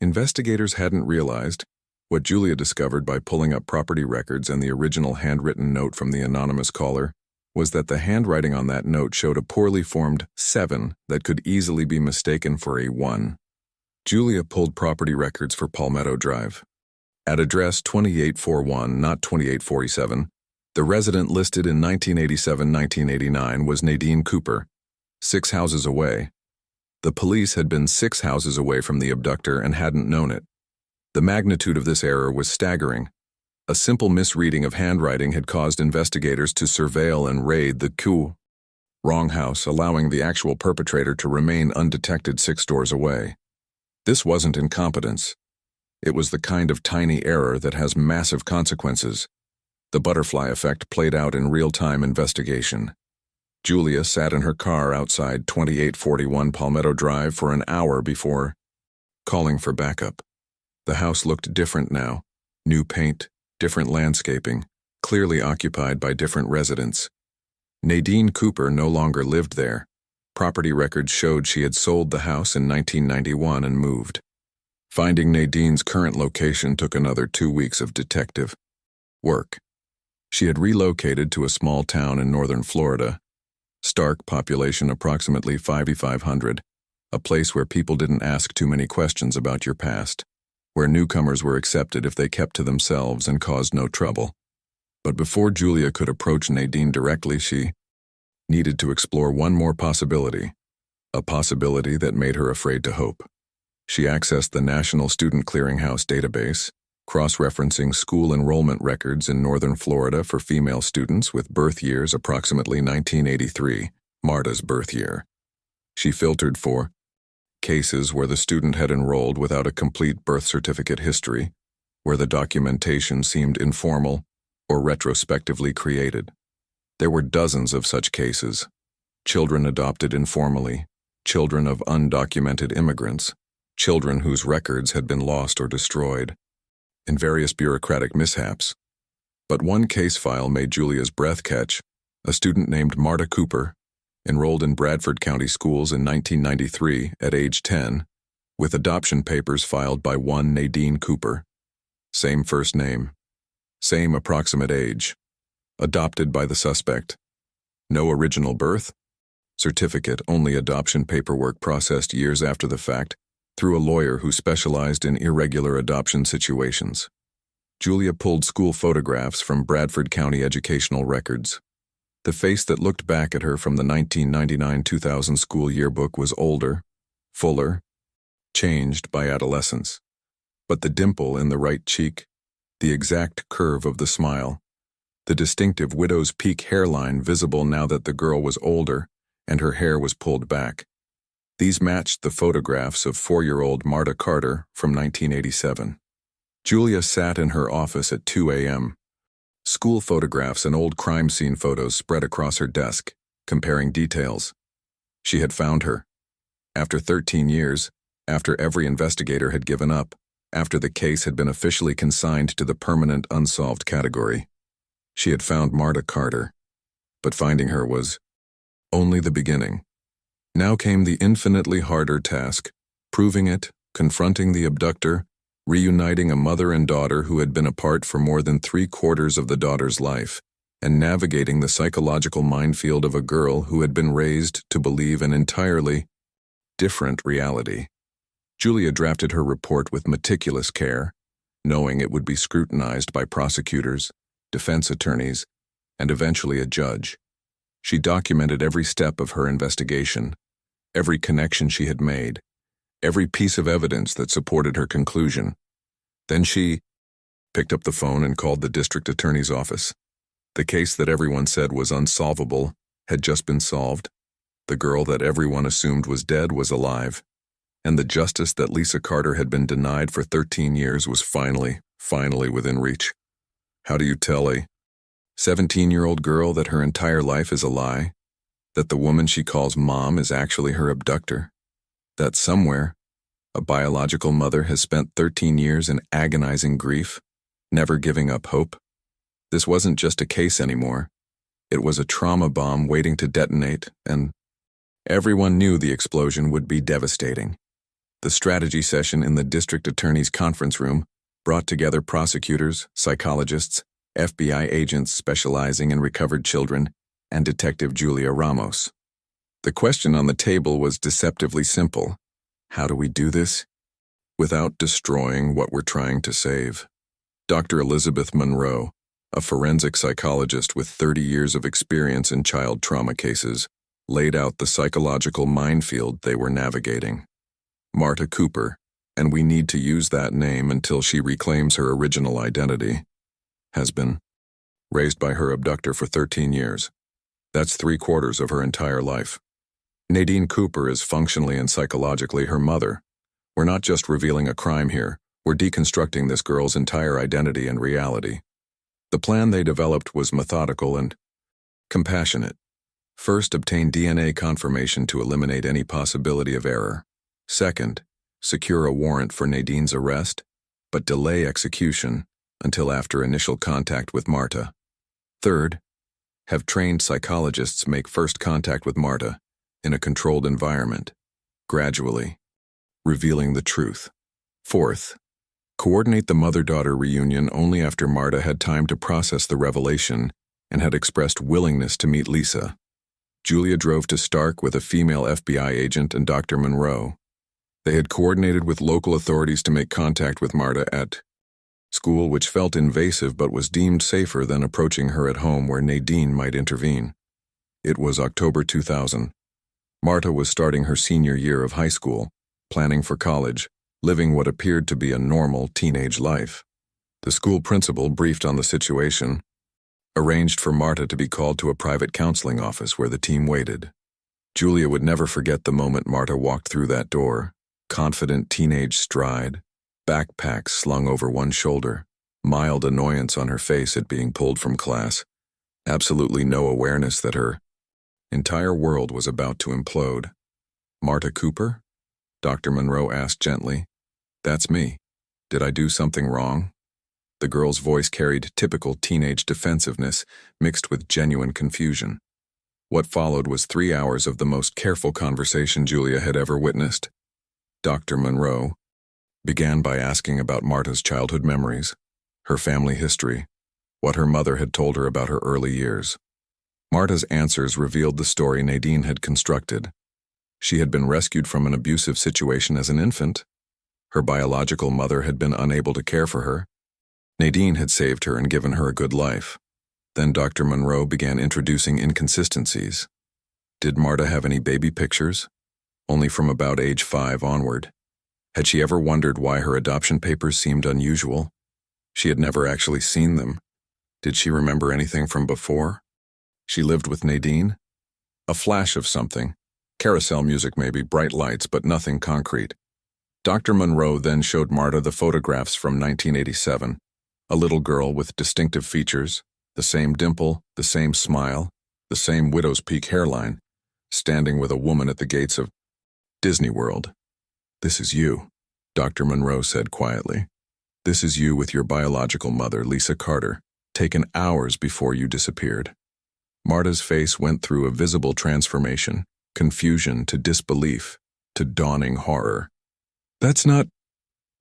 investigators hadn't realized, what Julia discovered by pulling up property records and the original handwritten note from the anonymous caller, was that the handwriting on that note showed a poorly formed 7 that could easily be mistaken for a 1. Julia pulled property records for Palmetto Drive. At address 2841, not 2847, the resident listed in 1987-1989 was Nadine Cooper, 6 houses away. The police had been 6 houses away from the abductor and hadn't known it. The magnitude of this error was staggering. A simple misreading of handwriting had caused investigators to surveil and raid the wrong house, allowing the actual perpetrator to remain undetected 6 doors away. This wasn't incompetence. It was the kind of tiny error that has massive consequences. The butterfly effect played out in real-time investigation. Julia sat in her car outside 2841 Palmetto Drive for an hour before calling for backup. The house looked different now. New paint, different landscaping, clearly occupied by different residents. Nadine Cooper no longer lived there. Property records showed she had sold the house in 1991 and moved. Finding Nadine's current location took another 2 weeks of detective work. She had relocated to a small town in northern Florida. Stark population approximately 5,500, a place where people didn't ask too many questions about your past, where newcomers were accepted if they kept to themselves and caused no trouble. But before Julia could approach Nadine directly, she needed to explore one more possibility, a possibility that made her afraid to hope. She accessed the National Student Clearinghouse database, cross-referencing school enrollment records in northern Florida for female students with birth years approximately 1983, Marta's birth year. She filtered for cases where the student had enrolled without a complete birth certificate history, where the documentation seemed informal or retrospectively created. There were dozens of such cases. Children adopted informally, children of undocumented immigrants, children whose records had been lost or destroyed, and various bureaucratic mishaps. But one case file made Julia's breath catch. A student named Marta Cooper, enrolled in Bradford County Schools in 1993 at age 10, with adoption papers filed by one Nadine Cooper. Same first name, same approximate age. Adopted by the suspect. No original birth. Certificate, only adoption paperwork processed years after the fact, through a lawyer who specialized in irregular adoption situations. Julia pulled school photographs from Bradford County educational records. The face that looked back at her from the 1999-2000 school yearbook was older, fuller, changed by adolescence. But the dimple in the right cheek, the exact curve of the smile, the distinctive widow's peak hairline visible now that the girl was older and her hair was pulled back. These matched the photographs of 4-year-old Marta Carter from 1987. Julia sat in her office at 2 a.m. School photographs and old crime scene photos spread across her desk, comparing details. She had found her. After 13 years, after every investigator had given up, after the case had been officially consigned to the permanent unsolved category, she had found Marta Carter. But finding her was only the beginning. Now came the infinitely harder task, proving it, confronting the abductor, reuniting a mother and daughter who had been apart for more than 3/4 of the daughter's life, and navigating the psychological minefield of a girl who had been raised to believe an entirely different reality. Julia drafted her report with meticulous care, knowing it would be scrutinized by prosecutors, defense attorneys, and eventually a judge. She documented every step of her investigation, every connection she had made, every piece of evidence that supported her conclusion. Then she picked up the phone and called the district attorney's office. The case that everyone said was unsolvable had just been solved. The girl that everyone assumed was dead was alive. And the justice that Lisa Carter had been denied for 13 years was finally within reach. How do you tell a 17-year-old girl that her entire life is a lie? That the woman she calls mom is actually her abductor? That somewhere, a biological mother has spent 13 years in agonizing grief, never giving up hope? This wasn't just a case anymore. It was a trauma bomb waiting to detonate, and everyone knew the explosion would be devastating. The strategy session in the district attorney's conference room brought together prosecutors, psychologists, FBI agents specializing in recovered children, and Detective Julia Ramos. The question on the table was deceptively simple. How do we do this without destroying what we're trying to save? Dr. Elizabeth Monroe, a forensic psychologist with 30 years of experience in child trauma cases, laid out the psychological minefield they were navigating. Marta Cooper, and we need to use that name until she reclaims her original identity, has been raised by her abductor for 13 years. That's 3/4 of her entire life. Nadine Cooper is functionally and psychologically her mother. We're not just revealing a crime here, we're deconstructing this girl's entire identity and reality. The plan they developed was methodical and compassionate. First, obtain DNA confirmation to eliminate any possibility of error. Second, secure a warrant for Nadine's arrest, but delay execution until after initial contact with Marta. Third, have trained psychologists make first contact with Marta in a controlled environment, gradually revealing the truth. Fourth, coordinate the mother-daughter reunion only after Marta had time to process the revelation and had expressed willingness to meet Lisa. Julia drove to Stark with a female FBI agent and Dr. Monroe. They had coordinated with local authorities to make contact with Marta at school, which felt invasive but was deemed safer than approaching her at home where Nadine might intervene. It was October 2000. Marta was starting her senior year of high school, planning for college, living what appeared to be a normal teenage life. The school principal, briefed on the situation, arranged for Marta to be called to a private counseling office where the team waited. Julia would never forget the moment Marta walked through that door, confident teenage stride, backpack slung over one shoulder, mild annoyance on her face at being pulled from class, absolutely no awareness that her entire world was about to implode. Marta Cooper? Dr. Monroe asked gently. That's me. Did I do something wrong? The girl's voice carried typical teenage defensiveness mixed with genuine confusion. What followed was 3 hours of the most careful conversation Julia had ever witnessed. Dr. Monroe began by asking about Marta's childhood memories, her family history, what her mother had told her about her early years. Marta's answers revealed the story Nadine had constructed. She had been rescued from an abusive situation as an infant. Her biological mother had been unable to care for her. Nadine had saved her and given her a good life. Then Dr. Monroe began introducing inconsistencies. Did Marta have any baby pictures? Only from about age 5 onward. Had she ever wondered why her adoption papers seemed unusual? She had never actually seen them. Did she remember anything from before? She lived with Nadine? A flash of something. Carousel music maybe, bright lights, but nothing concrete. Dr. Monroe then showed Marta the photographs from 1987, a little girl with distinctive features, the same dimple, the same smile, the same widow's peak hairline, standing with a woman at the gates of Disney World. "This is you," Dr. Monroe said quietly. "This is you with your biological mother, Lisa Carter, taken hours before you disappeared." Marta's face went through a visible transformation, confusion to disbelief, to dawning horror. "That's not...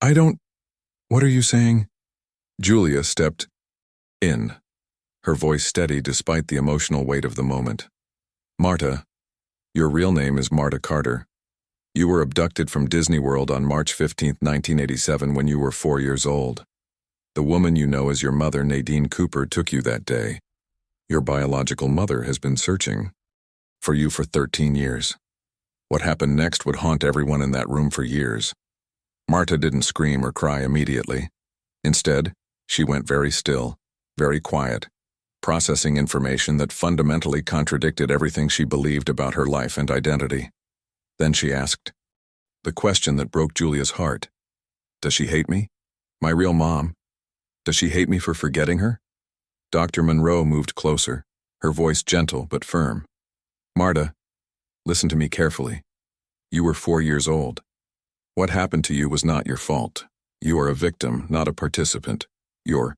What are you saying?" Julia stepped in, her voice steady despite the emotional weight of the moment. "Marta, your real name is Marta Carter. You were abducted from Disney World on March 15, 1987 when you were 4 years old. The woman you know as your mother, Nadine Cooper, took you that day. Your biological mother has been searching for you for 13 years. What happened next would haunt everyone in that room for years." Marta didn't scream or cry immediately. Instead, she went very still, very quiet, processing information that fundamentally contradicted everything she believed about her life and identity. Then she asked, the question that broke Julia's heart, "Does she hate me? My real mom? Does she hate me for forgetting her?" Dr. Monroe moved closer, her voice gentle but firm. "Marta, listen to me carefully. You were 4 years old. What happened to you was not your fault. You are a victim, not a participant. Your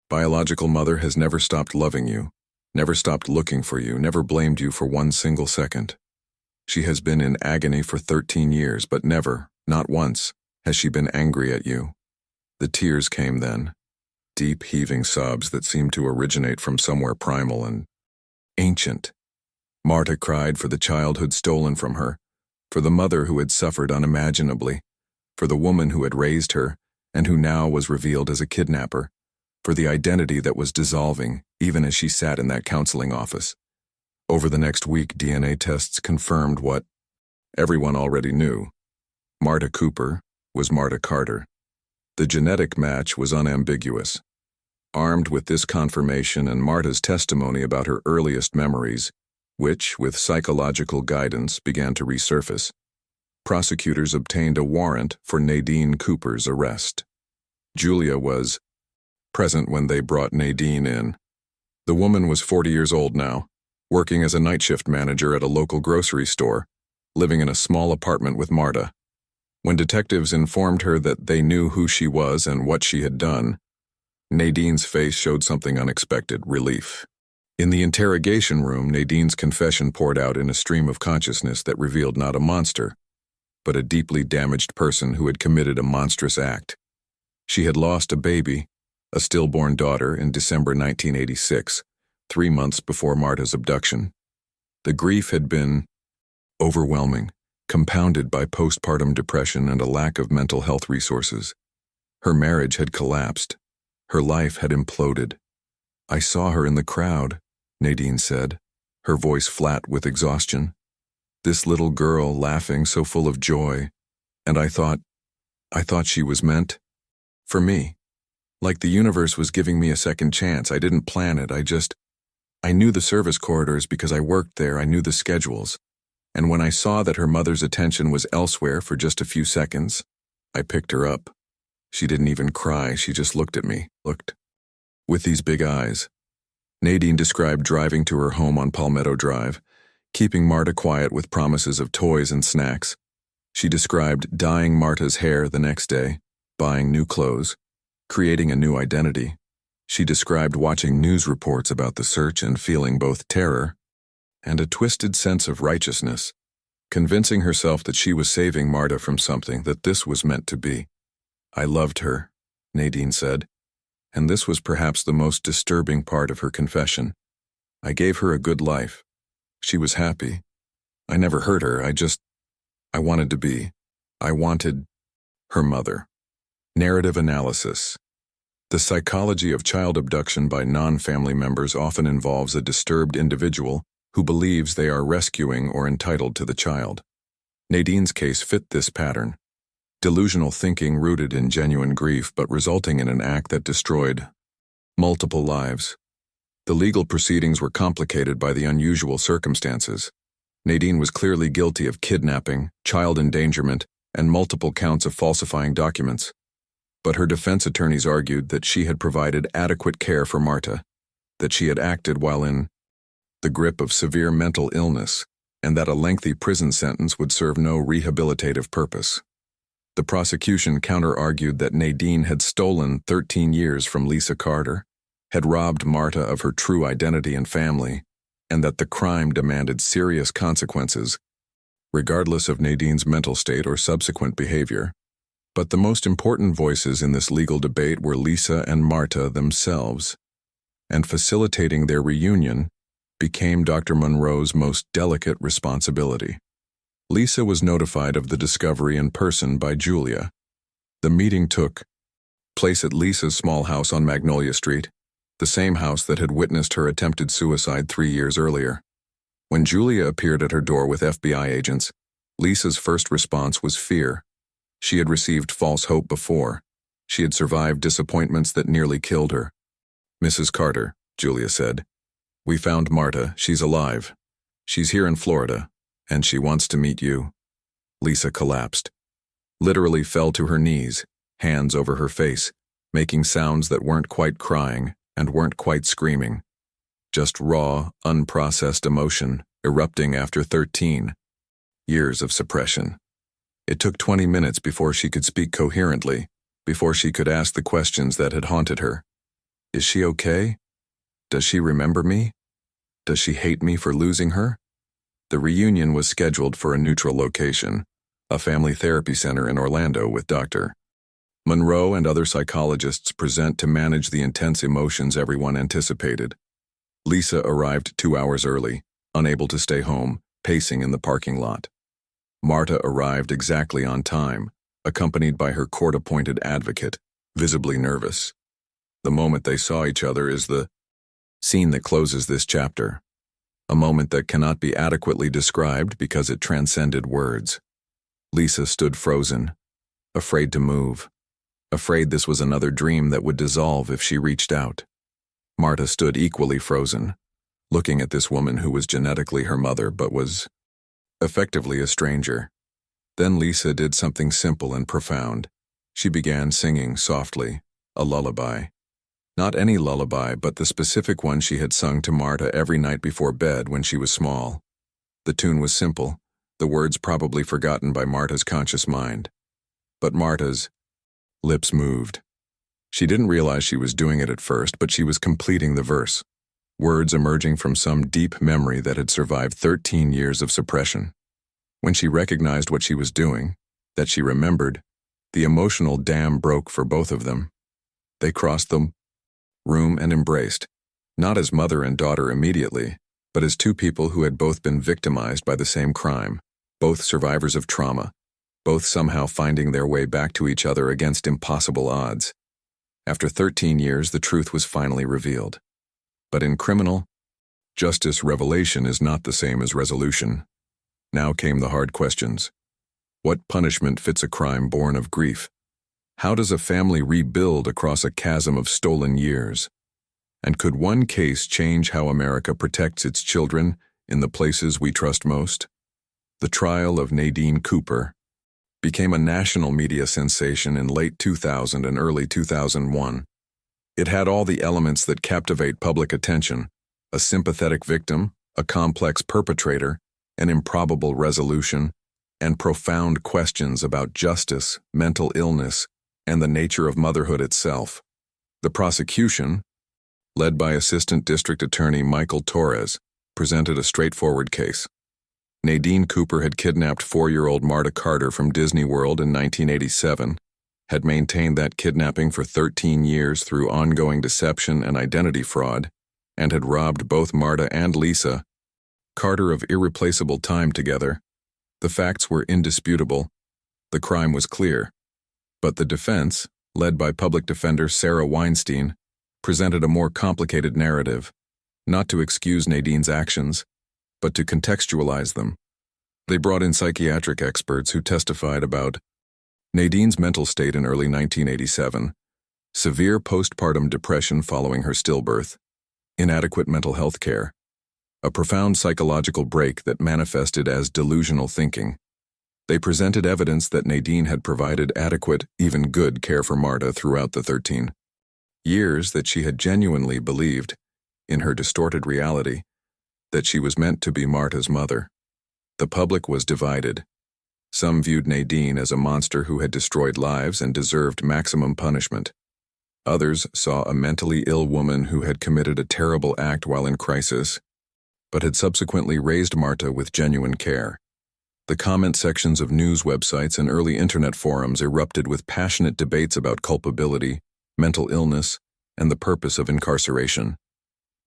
biological mother has never stopped loving you, never stopped looking for you, never blamed you for one single second. She has been in agony for 13 years, but never, not once, has she been angry at you." The tears came then, deep heaving sobs that seemed to originate from somewhere primal and ancient. Marta cried for the childhood stolen from her, for the mother who had suffered unimaginably, for the woman who had raised her and who now was revealed as a kidnapper, for the identity that was dissolving even as she sat in that counseling office. Over the next week, DNA tests confirmed what everyone already knew. Marta Cooper was Marta Carter. The genetic match was unambiguous. Armed with this confirmation and Marta's testimony about her earliest memories, which, with psychological guidance, began to resurface, prosecutors obtained a warrant for Nadine Cooper's arrest. Julia was present when they brought Nadine in. The woman was 40 years old now, working as a night shift manager at a local grocery store, living in a small apartment with Marta. When detectives informed her that they knew who she was and what she had done, Nadine's face showed something unexpected: relief. In the interrogation room, Nadine's confession poured out in a stream of consciousness that revealed not a monster, but a deeply damaged person who had committed a monstrous act. She had lost a baby, a stillborn daughter, in December 1986, 3 months before Marta's abduction. The grief had been overwhelming, compounded by postpartum depression and a lack of mental health resources. Her marriage had collapsed. Her life had imploded. "I saw her in the crowd," Nadine said, her voice flat with exhaustion. "This little girl laughing so full of joy, and I thought she was meant for me. Like the universe was giving me a second chance. I didn't plan it, I knew the service corridors because I worked there, I knew the schedules. And when I saw that her mother's attention was elsewhere for just a few seconds, I picked her up. She didn't even cry, she just looked at me, with these big eyes." Nadine described driving to her home on Palmetto Drive, keeping Marta quiet with promises of toys and snacks. She described dyeing Marta's hair the next day, buying new clothes, creating a new identity. She described watching news reports about the search and feeling both terror and a twisted sense of righteousness, convincing herself that she was saving Marta from something, that this was meant to be. "I loved her," Nadine said, and this was perhaps the most disturbing part of her confession. "I gave her a good life. She was happy. I never hurt her, I wanted her mother." Narrative analysis. The psychology of child abduction by non-family members often involves a disturbed individual who believes they are rescuing or entitled to the child. Nadine's case fit this pattern. Delusional thinking rooted in genuine grief but resulting in an act that destroyed multiple lives. The legal proceedings were complicated by the unusual circumstances. Nadine was clearly guilty of kidnapping, child endangerment, and multiple counts of falsifying documents. But her defense attorneys argued that she had provided adequate care for Marta, that she had acted while in the grip of severe mental illness, and that a lengthy prison sentence would serve no rehabilitative purpose. The prosecution counter-argued that Nadine had stolen 13 years from Lisa Carter, had robbed Marta of her true identity and family, and that the crime demanded serious consequences, regardless of Nadine's mental state or subsequent behavior. But the most important voices in this legal debate were Lisa and Marta themselves, and facilitating their reunion became Dr. Monroe's most delicate responsibility. Lisa was notified of the discovery in person by Julia. The meeting took place at Lisa's small house on Magnolia Street, the same house that had witnessed her attempted suicide 3 years earlier. When Julia appeared at her door with FBI agents, Lisa's first response was fear. She had received false hope before. She had survived disappointments that nearly killed her. "Mrs. Carter," Julia said, "we found Marta. She's alive. She's here in Florida, and she wants to meet you." Lisa collapsed, literally fell to her knees, hands over her face, making sounds that weren't quite crying and weren't quite screaming. Just raw, unprocessed emotion erupting after 13 years of suppression. It took 20 minutes before she could speak coherently, before she could ask the questions that had haunted her. Is she okay? Does she remember me? Does she hate me for losing her? The reunion was scheduled for a neutral location, a family therapy center in Orlando with Dr. Monroe and other psychologists present to manage the intense emotions everyone anticipated. Lisa arrived 2 hours early, unable to stay home, pacing in the parking lot. Marta arrived exactly on time, accompanied by her court-appointed advocate, visibly nervous. The moment they saw each other is the scene that closes this chapter, a moment that cannot be adequately described because it transcended words. Lisa stood frozen, afraid to move, afraid this was another dream that would dissolve if she reached out. Marta stood equally frozen, looking at this woman who was genetically her mother but was effectively a stranger. Then Lisa did something simple and profound. She began singing softly, a lullaby. Not any lullaby, but the specific one she had sung to Marta every night before bed when she was small. The tune was simple, the words probably forgotten by Marta's conscious mind. But Marta's lips moved. She didn't realize she was doing it at first, but she was completing the verse, words emerging from some deep memory that had survived 13 years of suppression. When she recognized what she was doing, that she remembered, the emotional dam broke for both of them. They crossed the room and embraced, not as mother and daughter immediately, but as two people who had both been victimized by the same crime, both survivors of trauma, both somehow finding their way back to each other against impossible odds. After 13 years, the truth was finally revealed. But in criminal justice, revelation is not the same as resolution. Now came the hard questions. What punishment fits a crime born of grief? How does a family rebuild across a chasm of stolen years? And could one case change how America protects its children in the places we trust most? The trial of Nadine Cooper became a national media sensation in late 2000 and early 2001. It had all the elements that captivate public attention: a sympathetic victim, a complex perpetrator, an improbable resolution, and profound questions about justice, mental illness, and the nature of motherhood itself. The prosecution, led by Assistant District Attorney Michael Torres, presented a straightforward case. Nadine Cooper had kidnapped 4-year-old Marta Carter from Disney World in 1987, had maintained that kidnapping for 13 years through ongoing deception and identity fraud, and had robbed both Marta and Lisa Carter of irreplaceable time together. The facts were indisputable. The crime was clear. But the defense, led by public defender Sarah Weinstein, presented a more complicated narrative, not to excuse Nadine's actions, but to contextualize them. They brought in psychiatric experts who testified about Nadine's mental state in early 1987, severe postpartum depression following her stillbirth, inadequate mental health care, a profound psychological break that manifested as delusional thinking. They presented evidence that Nadine had provided adequate, even good care for Marta throughout the 13 years that she had genuinely believed, in her distorted reality, that she was meant to be Marta's mother. The public was divided. Some viewed Nadine as a monster who had destroyed lives and deserved maximum punishment. Others saw a mentally ill woman who had committed a terrible act while in crisis, but had subsequently raised Marta with genuine care. The comment sections of news websites and early internet forums erupted with passionate debates about culpability, mental illness, and the purpose of incarceration.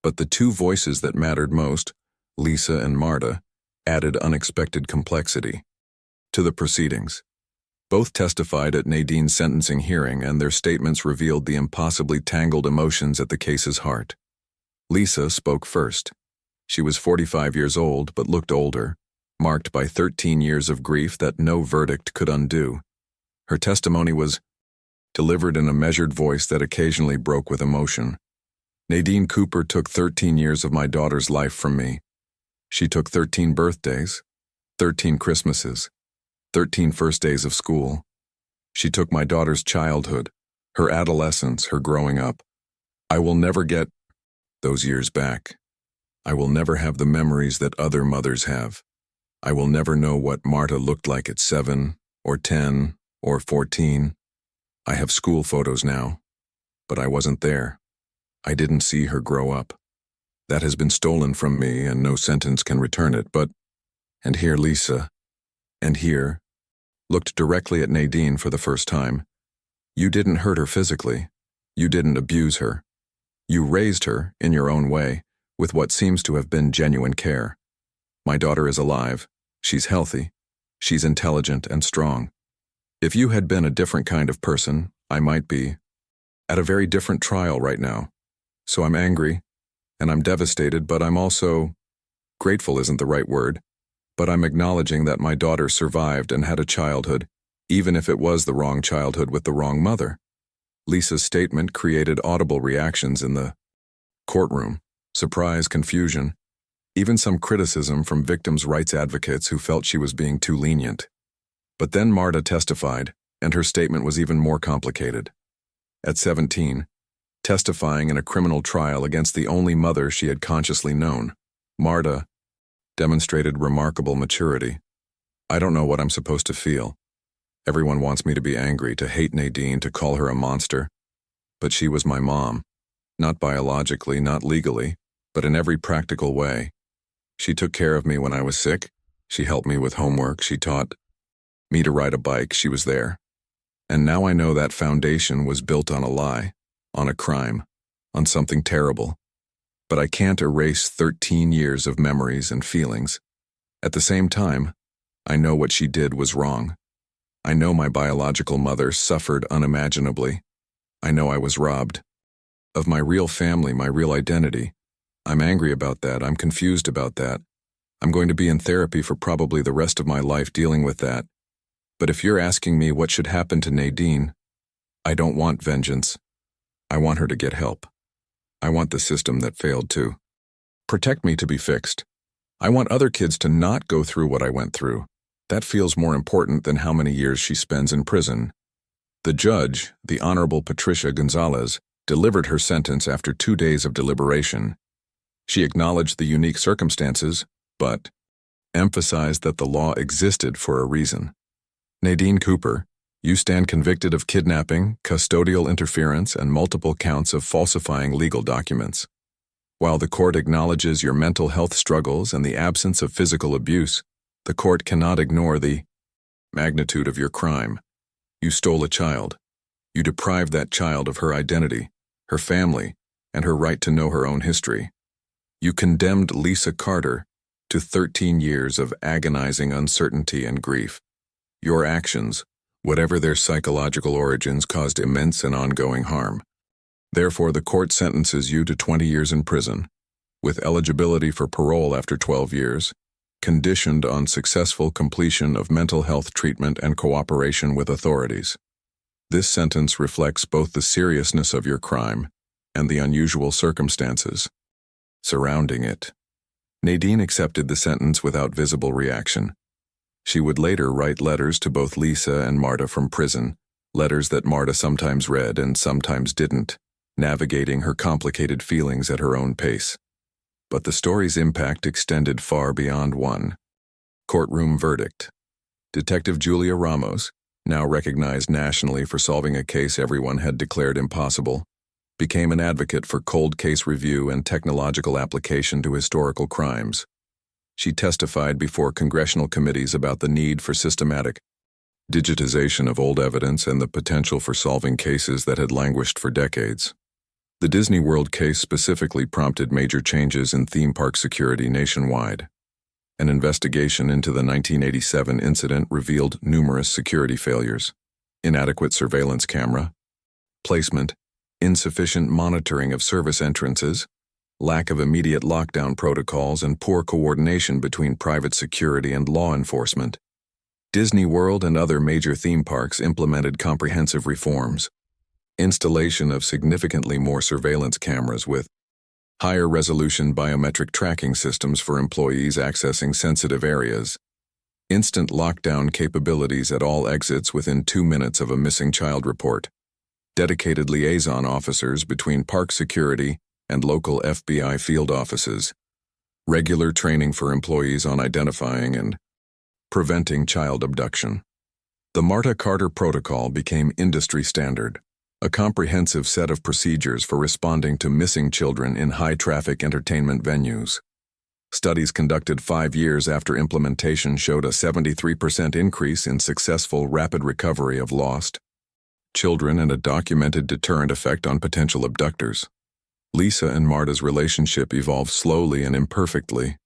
But the two voices that mattered most, Lisa and Marta, added unexpected complexity to the proceedings. Both testified at Nadine's sentencing hearing, and their statements revealed the impossibly tangled emotions at the case's heart. Lisa spoke first. She was 45 years old but looked older, marked by 13 years of grief that no verdict could undo. Her testimony was delivered in a measured voice that occasionally broke with emotion. Nadine Cooper took 13 years of my daughter's life from me. She took 13 birthdays, 13 Christmases, 13 first days of school. She took my daughter's childhood, her adolescence, her growing up. I will never get those years back. I will never have the memories that other mothers have. I will never know what Marta looked like at 7 or 10 or 14. I have school photos now, but I wasn't there. I didn't see her grow up. That has been stolen from me, and no sentence can return it, but... And here Lisa, and here, looked directly at Nadine for the first time. You didn't hurt her physically. You didn't abuse her. You raised her, in your own way, with what seems to have been genuine care. My daughter is alive. She's healthy. She's intelligent and strong. If you had been a different kind of person, I might be at a very different trial right now. So I'm angry, and I'm devastated, but I'm also... Grateful isn't the right word, but I'm acknowledging that my daughter survived and had a childhood, even if it was the wrong childhood with the wrong mother. Lisa's statement created audible reactions in the courtroom: surprise, confusion, even some criticism from victims' rights advocates who felt she was being too lenient. But then Marta testified, and her statement was even more complicated. At 17, testifying in a criminal trial against the only mother she had consciously known, Marta demonstrated remarkable maturity. I don't know what I'm supposed to feel. Everyone wants me to be angry, to hate Nadine, to call her a monster. But she was my mom. Not biologically, not legally, but in every practical way. She took care of me when I was sick. She helped me with homework. She taught me to ride a bike. She was there. And now I know that foundation was built on a lie, on a crime, on something terrible. But I can't erase 13 years of memories and feelings. At the same time, I know what she did was wrong. I know my biological mother suffered unimaginably. I know I was robbed of my real family, my real identity. I'm angry about that. I'm confused about that. I'm going to be in therapy for probably the rest of my life dealing with that. But if you're asking me what should happen to Nadine, I don't want vengeance. I want her to get help. I want the system that failed to protect me to be fixed. I want other kids to not go through what I went through. That feels more important than how many years she spends in prison. The judge, the Honorable Patricia Gonzalez, delivered her sentence after 2 days of deliberation. She acknowledged the unique circumstances, but emphasized that the law existed for a reason. Nadine Cooper, you stand convicted of kidnapping, custodial interference, and multiple counts of falsifying legal documents. While the court acknowledges your mental health struggles and the absence of physical abuse, the court cannot ignore the magnitude of your crime. You stole a child. You deprived that child of her identity, her family, and her right to know her own history. You condemned Lisa Carter to 13 years of agonizing uncertainty and grief. Your actions, whatever their psychological origins, caused immense and ongoing harm. Therefore, the court sentences you to 20 years in prison, with eligibility for parole after 12 years, conditioned on successful completion of mental health treatment and cooperation with authorities. This sentence reflects both the seriousness of your crime and the unusual circumstances surrounding it. Nadine accepted the sentence without visible reaction. She would later write letters to both Lisa and Marta from prison, letters that Marta sometimes read and sometimes didn't, navigating her complicated feelings at her own pace. But the story's impact extended far beyond one courtroom verdict. Detective Julia Ramos, now recognized nationally for solving a case everyone had declared impossible, became an advocate for cold case review and technological application to historical crimes. She testified before congressional committees about the need for systematic digitization of old evidence and the potential for solving cases that had languished for decades. The Disney World case specifically prompted major changes in theme park security nationwide. An investigation into the 1987 incident revealed numerous security failures: inadequate surveillance camera placement, insufficient monitoring of service entrances, lack of immediate lockdown protocols, and poor coordination between private security and law enforcement. Disney World and other major theme parks implemented comprehensive reforms: installation of significantly more surveillance cameras with higher resolution biometric tracking systems for employees accessing sensitive areas, instant lockdown capabilities at all exits within 2 minutes of a missing child report, dedicated liaison officers between park security and local FBI field offices, regular training for employees on identifying and preventing child abduction. The Marta Carter Protocol became industry standard, a comprehensive set of procedures for responding to missing children in high-traffic entertainment venues. Studies conducted 5 years after implementation showed a 73% increase in successful rapid recovery of lost children and a documented deterrent effect on potential abductors. Lisa and Marta's relationship evolved slowly and imperfectly.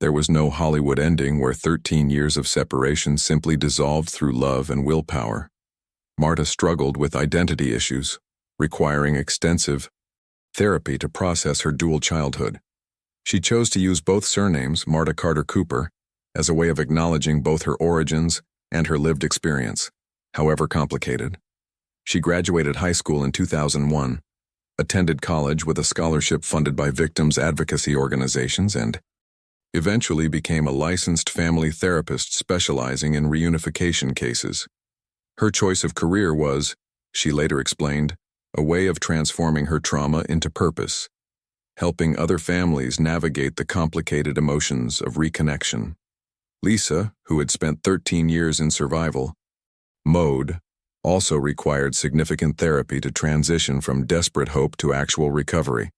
There was no Hollywood ending where 13 years of separation simply dissolved through love and willpower. Marta struggled with identity issues, requiring extensive therapy to process her dual childhood. She chose to use both surnames, Marta Carter Cooper, as a way of acknowledging both her origins and her lived experience, however complicated. She graduated high school in 2001, attended college with a scholarship funded by victims' advocacy organizations, and eventually became a licensed family therapist specializing in reunification cases. Her choice of career was, she later explained, a way of transforming her trauma into purpose, helping other families navigate the complicated emotions of reconnection. Lisa, who had spent 13 years in survival mode, also required significant therapy to transition from desperate hope to actual recovery.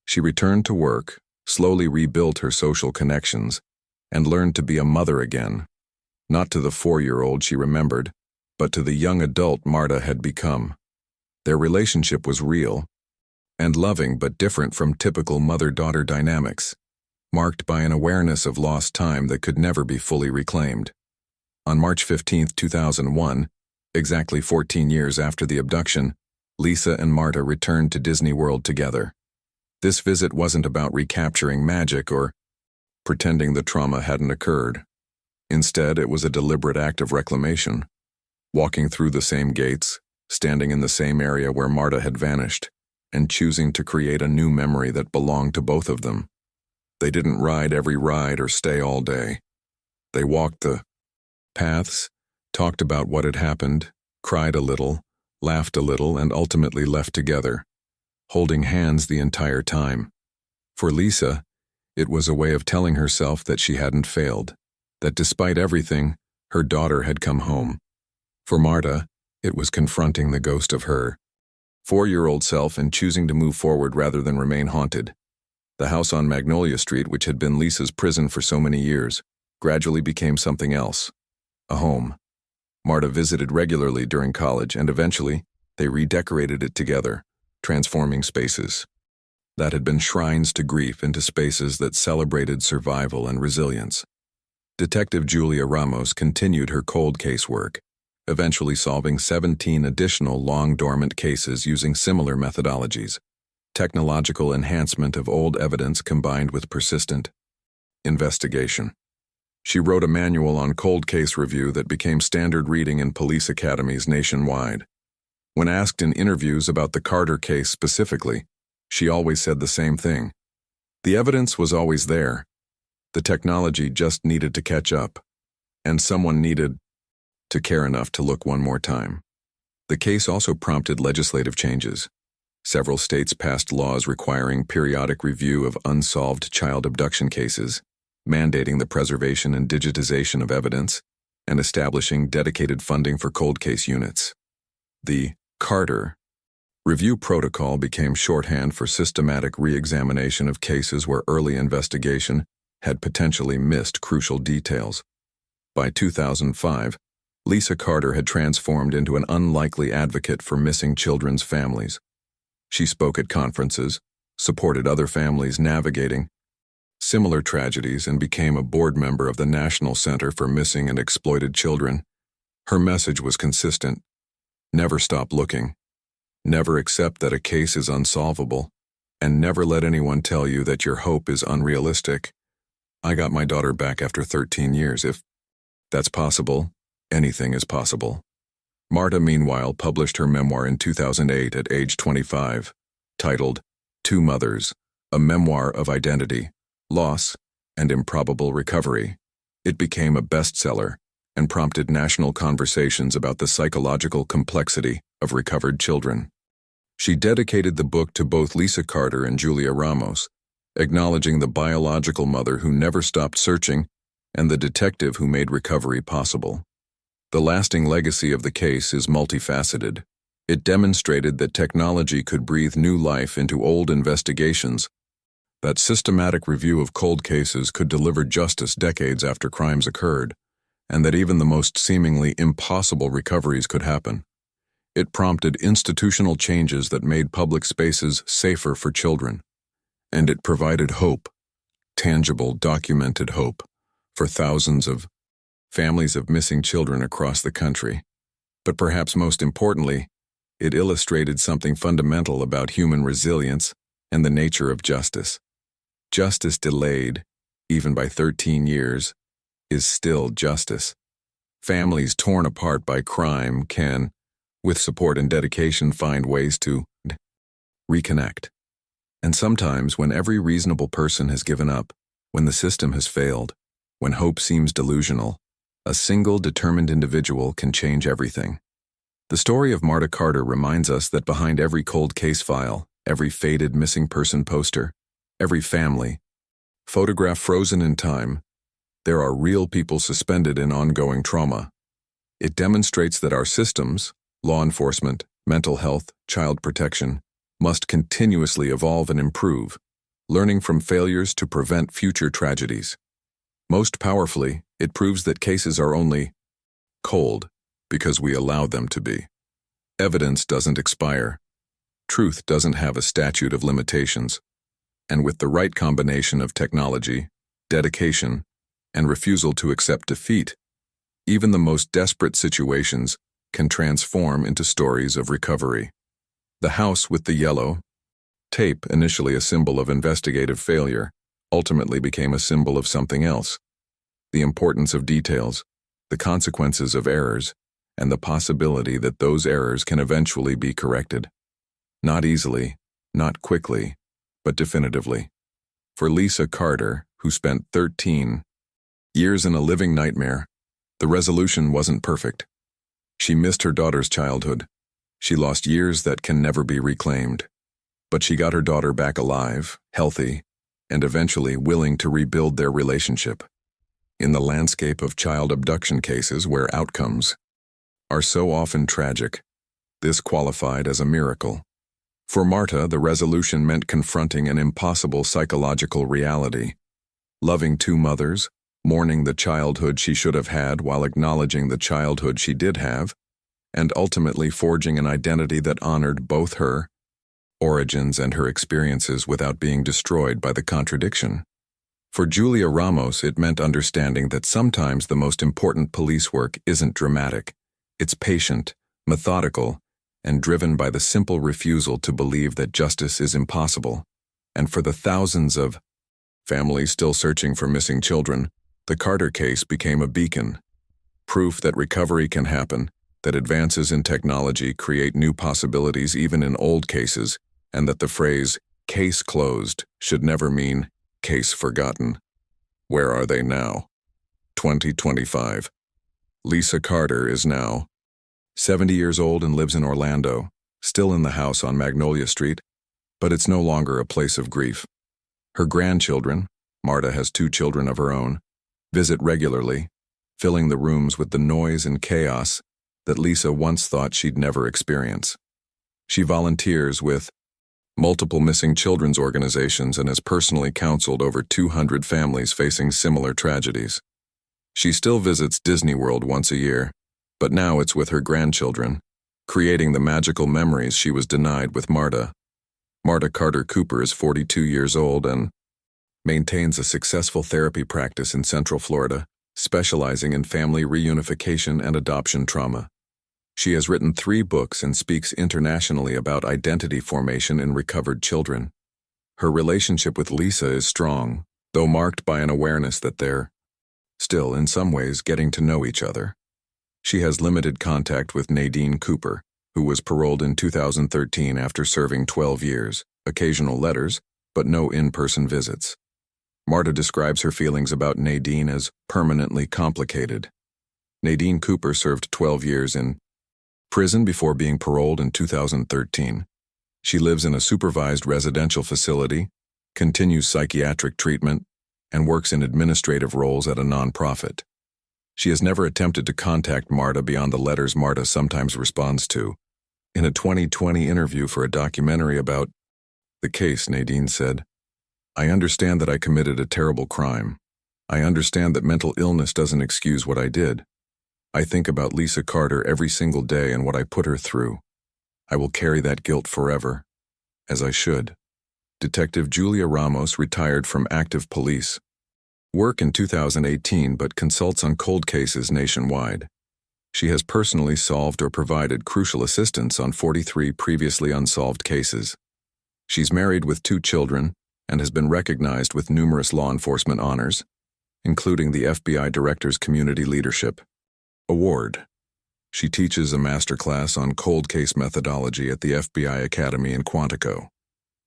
She returned to work, slowly rebuilt her social connections, and learned to be a mother again, not to the 4-year-old she remembered, but to the young adult Marta had become. Their relationship was real and loving, but different from typical mother-daughter dynamics, marked by an awareness of lost time that could never be fully reclaimed. On March 15, 2001, exactly 14 years after the abduction, Lisa and Marta returned to Disney World together. This visit wasn't about recapturing magic or pretending the trauma hadn't occurred. Instead, it was a deliberate act of reclamation. Walking through the same gates, standing in the same area where Marta had vanished, and choosing to create a new memory that belonged to both of them. They didn't ride every ride or stay all day. They walked the paths, talked about what had happened, cried a little, laughed a little, and ultimately left together, holding hands the entire time. For Lisa, it was a way of telling herself that she hadn't failed, that despite everything, her daughter had come home. For Marta, it was confronting the ghost of her 4-year-old self and choosing to move forward rather than remain haunted. The house on Magnolia Street, which had been Lisa's prison for so many years, gradually became something else, a home. Marta visited regularly during college, and eventually, they redecorated it together, transforming spaces that had been shrines to grief into spaces that celebrated survival and resilience. Detective Julia Ramos continued her cold case work, eventually solving 17 additional long-dormant cases using similar methodologies: technological enhancement of old evidence combined with persistent investigation. She wrote a manual on cold case review that became standard reading in police academies nationwide. When asked in interviews about the Carter case specifically, she always said the same thing: the evidence was always there. The technology just needed to catch up. and someone needed to care enough to look one more time. The case also prompted legislative changes. Several states passed laws requiring periodic review of unsolved child abduction cases, mandating the preservation and digitization of evidence, and establishing dedicated funding for cold case units. The Carter Review Protocol became shorthand for systematic re-examination of cases where early investigation had potentially missed crucial details. By 2005, Lisa Carter had transformed into an unlikely advocate for missing children's families. She spoke at conferences, supported other families navigating similar tragedies, and became a board member of the National Center for Missing and Exploited Children. Her message was consistent: never stop looking, never accept that a case is unsolvable, and never let anyone tell you that your hope is unrealistic. I got my daughter back after 13 years. If that's possible, anything is possible. Marta, meanwhile, published her memoir in 2008 at age 25, titled Two Mothers, A Memoir of Identity, Loss, and Improbable Recovery. It became a bestseller and prompted national conversations about the psychological complexity of recovered children. She dedicated the book to both Lisa Carter and Julia Ramos, acknowledging the biological mother who never stopped searching and the detective who made recovery possible. The lasting legacy of the case is multifaceted. It demonstrated that technology could breathe new life into old investigations, that systematic review of cold cases could deliver justice decades after crimes occurred, and that even the most seemingly impossible recoveries could happen. It prompted institutional changes that made public spaces safer for children, and it provided hope, tangible, documented hope, for thousands of families of missing children across the country. But perhaps most importantly, it illustrated something fundamental about human resilience and the nature of justice. Justice delayed, even by 13 years, is still justice. Families torn apart by crime can, with support and dedication, find ways to reconnect. And sometimes, when every reasonable person has given up, when the system has failed, when hope seems delusional, a single determined individual can change everything. The story of Marta Carter reminds us that behind every cold case file, every faded missing person poster, every family photograph frozen in time, there are real people suspended in ongoing trauma. It demonstrates that our systems, law enforcement, mental health, child protection, must continuously evolve and improve, learning from failures to prevent future tragedies. Most powerfully, it proves that cases are only cold because we allow them to be. Evidence doesn't expire. Truth doesn't have a statute of limitations. And with the right combination of technology, dedication, and refusal to accept defeat, even the most desperate situations can transform into stories of recovery. The house with the yellow tape, initially a symbol of investigative failure, ultimately became a symbol of something else: the importance of details, the consequences of errors, and the possibility that those errors can eventually be corrected. Not easily, not quickly, but definitively. For Lisa Carter, who spent 13 years in a living nightmare, the resolution wasn't perfect. She missed her daughter's childhood. She lost years that can never be reclaimed. But she got her daughter back alive, healthy, and eventually willing to rebuild their relationship. In the landscape of child abduction cases where outcomes are so often tragic, this qualified as a miracle. For Marta, the resolution meant confronting an impossible psychological reality: loving two mothers, mourning the childhood she should have had while acknowledging the childhood she did have, and ultimately forging an identity that honored both her origins and her experiences without being destroyed by the contradiction. For Julia Ramos, it meant understanding that sometimes the most important police work isn't dramatic. It's patient, methodical, and driven by the simple refusal to believe that justice is impossible. And for the thousands of families still searching for missing children, the Carter case became a beacon. Proof that recovery can happen, that advances in technology create new possibilities even in old cases, and that the phrase, "case closed," should never mean, "case forgotten." Where are they now? 2025. Lisa Carter is now 70 years old and lives in Orlando, still in the house on Magnolia Street, but it's no longer a place of grief. Her grandchildren, Marta has 2 children of her own, visit regularly, filling the rooms with the noise and chaos that Lisa once thought she'd never experience. She volunteers with multiple missing children's organizations and has personally counseled over 200 families facing similar tragedies. She still visits Disney World once a year, but now it's with her grandchildren, creating the magical memories she was denied with Marta. Marta Carter Cooper is 42 years old and maintains a successful therapy practice in Central Florida, specializing in family reunification and adoption trauma. She has written 3 books and speaks internationally about identity formation in recovered children. Her relationship with Lisa is strong, though marked by an awareness that they're still, in some ways, getting to know each other. She has limited contact with Nadine Cooper, who was paroled in 2013 after serving 12 years, occasional letters, but no in-person visits. Marta describes her feelings about Nadine as permanently complicated. Nadine Cooper served 12 years in prison before being paroled in 2013. She lives in a supervised residential facility, continues psychiatric treatment, and works in administrative roles at a nonprofit. She has never attempted to contact Marta beyond the letters Marta sometimes responds to. In a 2020 interview for a documentary about the case, Nadine said, "I understand that I committed a terrible crime. I understand that mental illness doesn't excuse what I did. I think about Lisa Carter every single day and what I put her through. I will carry that guilt forever, as I should." Detective Julia Ramos retired from active police work in 2018 but consults on cold cases nationwide. She has personally solved or provided crucial assistance on 43 previously unsolved cases. She's married with 2 children and has been recognized with numerous law enforcement honors, including the FBI Director's Community Leadership Award. She teaches a masterclass on cold case methodology at the FBI Academy in Quantico.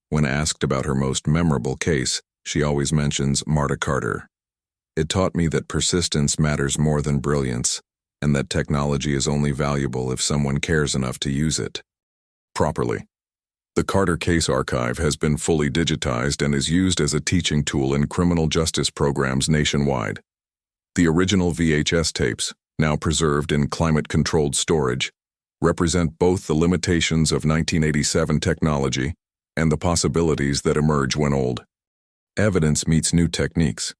When asked about her most memorable case, she always mentions Marta Carter. "It taught me that persistence matters more than brilliance, and that technology is only valuable if someone cares enough to use it properly." The Carter Case Archive has been fully digitized and is used as a teaching tool in criminal justice programs nationwide. The original VHS tapes, now preserved in climate-controlled storage, represent both the limitations of 1987 technology and the possibilities that emerge when old evidence meets new techniques.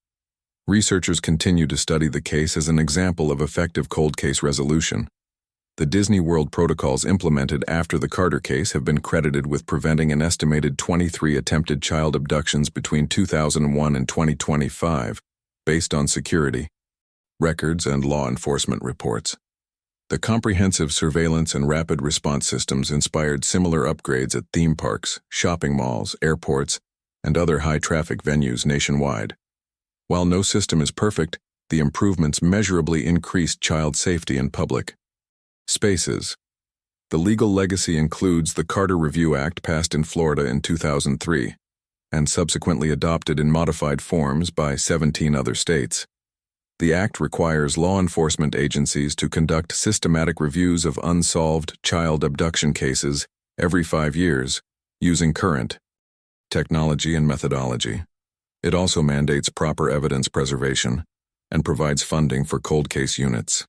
Researchers continue to study the case as an example of effective cold case resolution. The Disney World protocols implemented after the Carter case have been credited with preventing an estimated 23 attempted child abductions between 2001 and 2025, based on security records and law enforcement reports. The comprehensive surveillance and rapid response systems inspired similar upgrades at theme parks, shopping malls, airports, and other high-traffic venues nationwide. While no system is perfect, the improvements measurably increased child safety in public spaces. The legal legacy includes the Carter Review Act passed in Florida in 2003, and subsequently adopted in modified forms by 17 other states. The act requires law enforcement agencies to conduct systematic reviews of unsolved child abduction cases every 5 years, using current technology and methodology. It also mandates proper evidence preservation and provides funding for cold case units.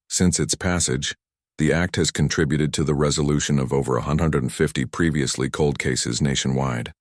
Since its passage, the act has contributed to the resolution of over 150 previously cold cases nationwide.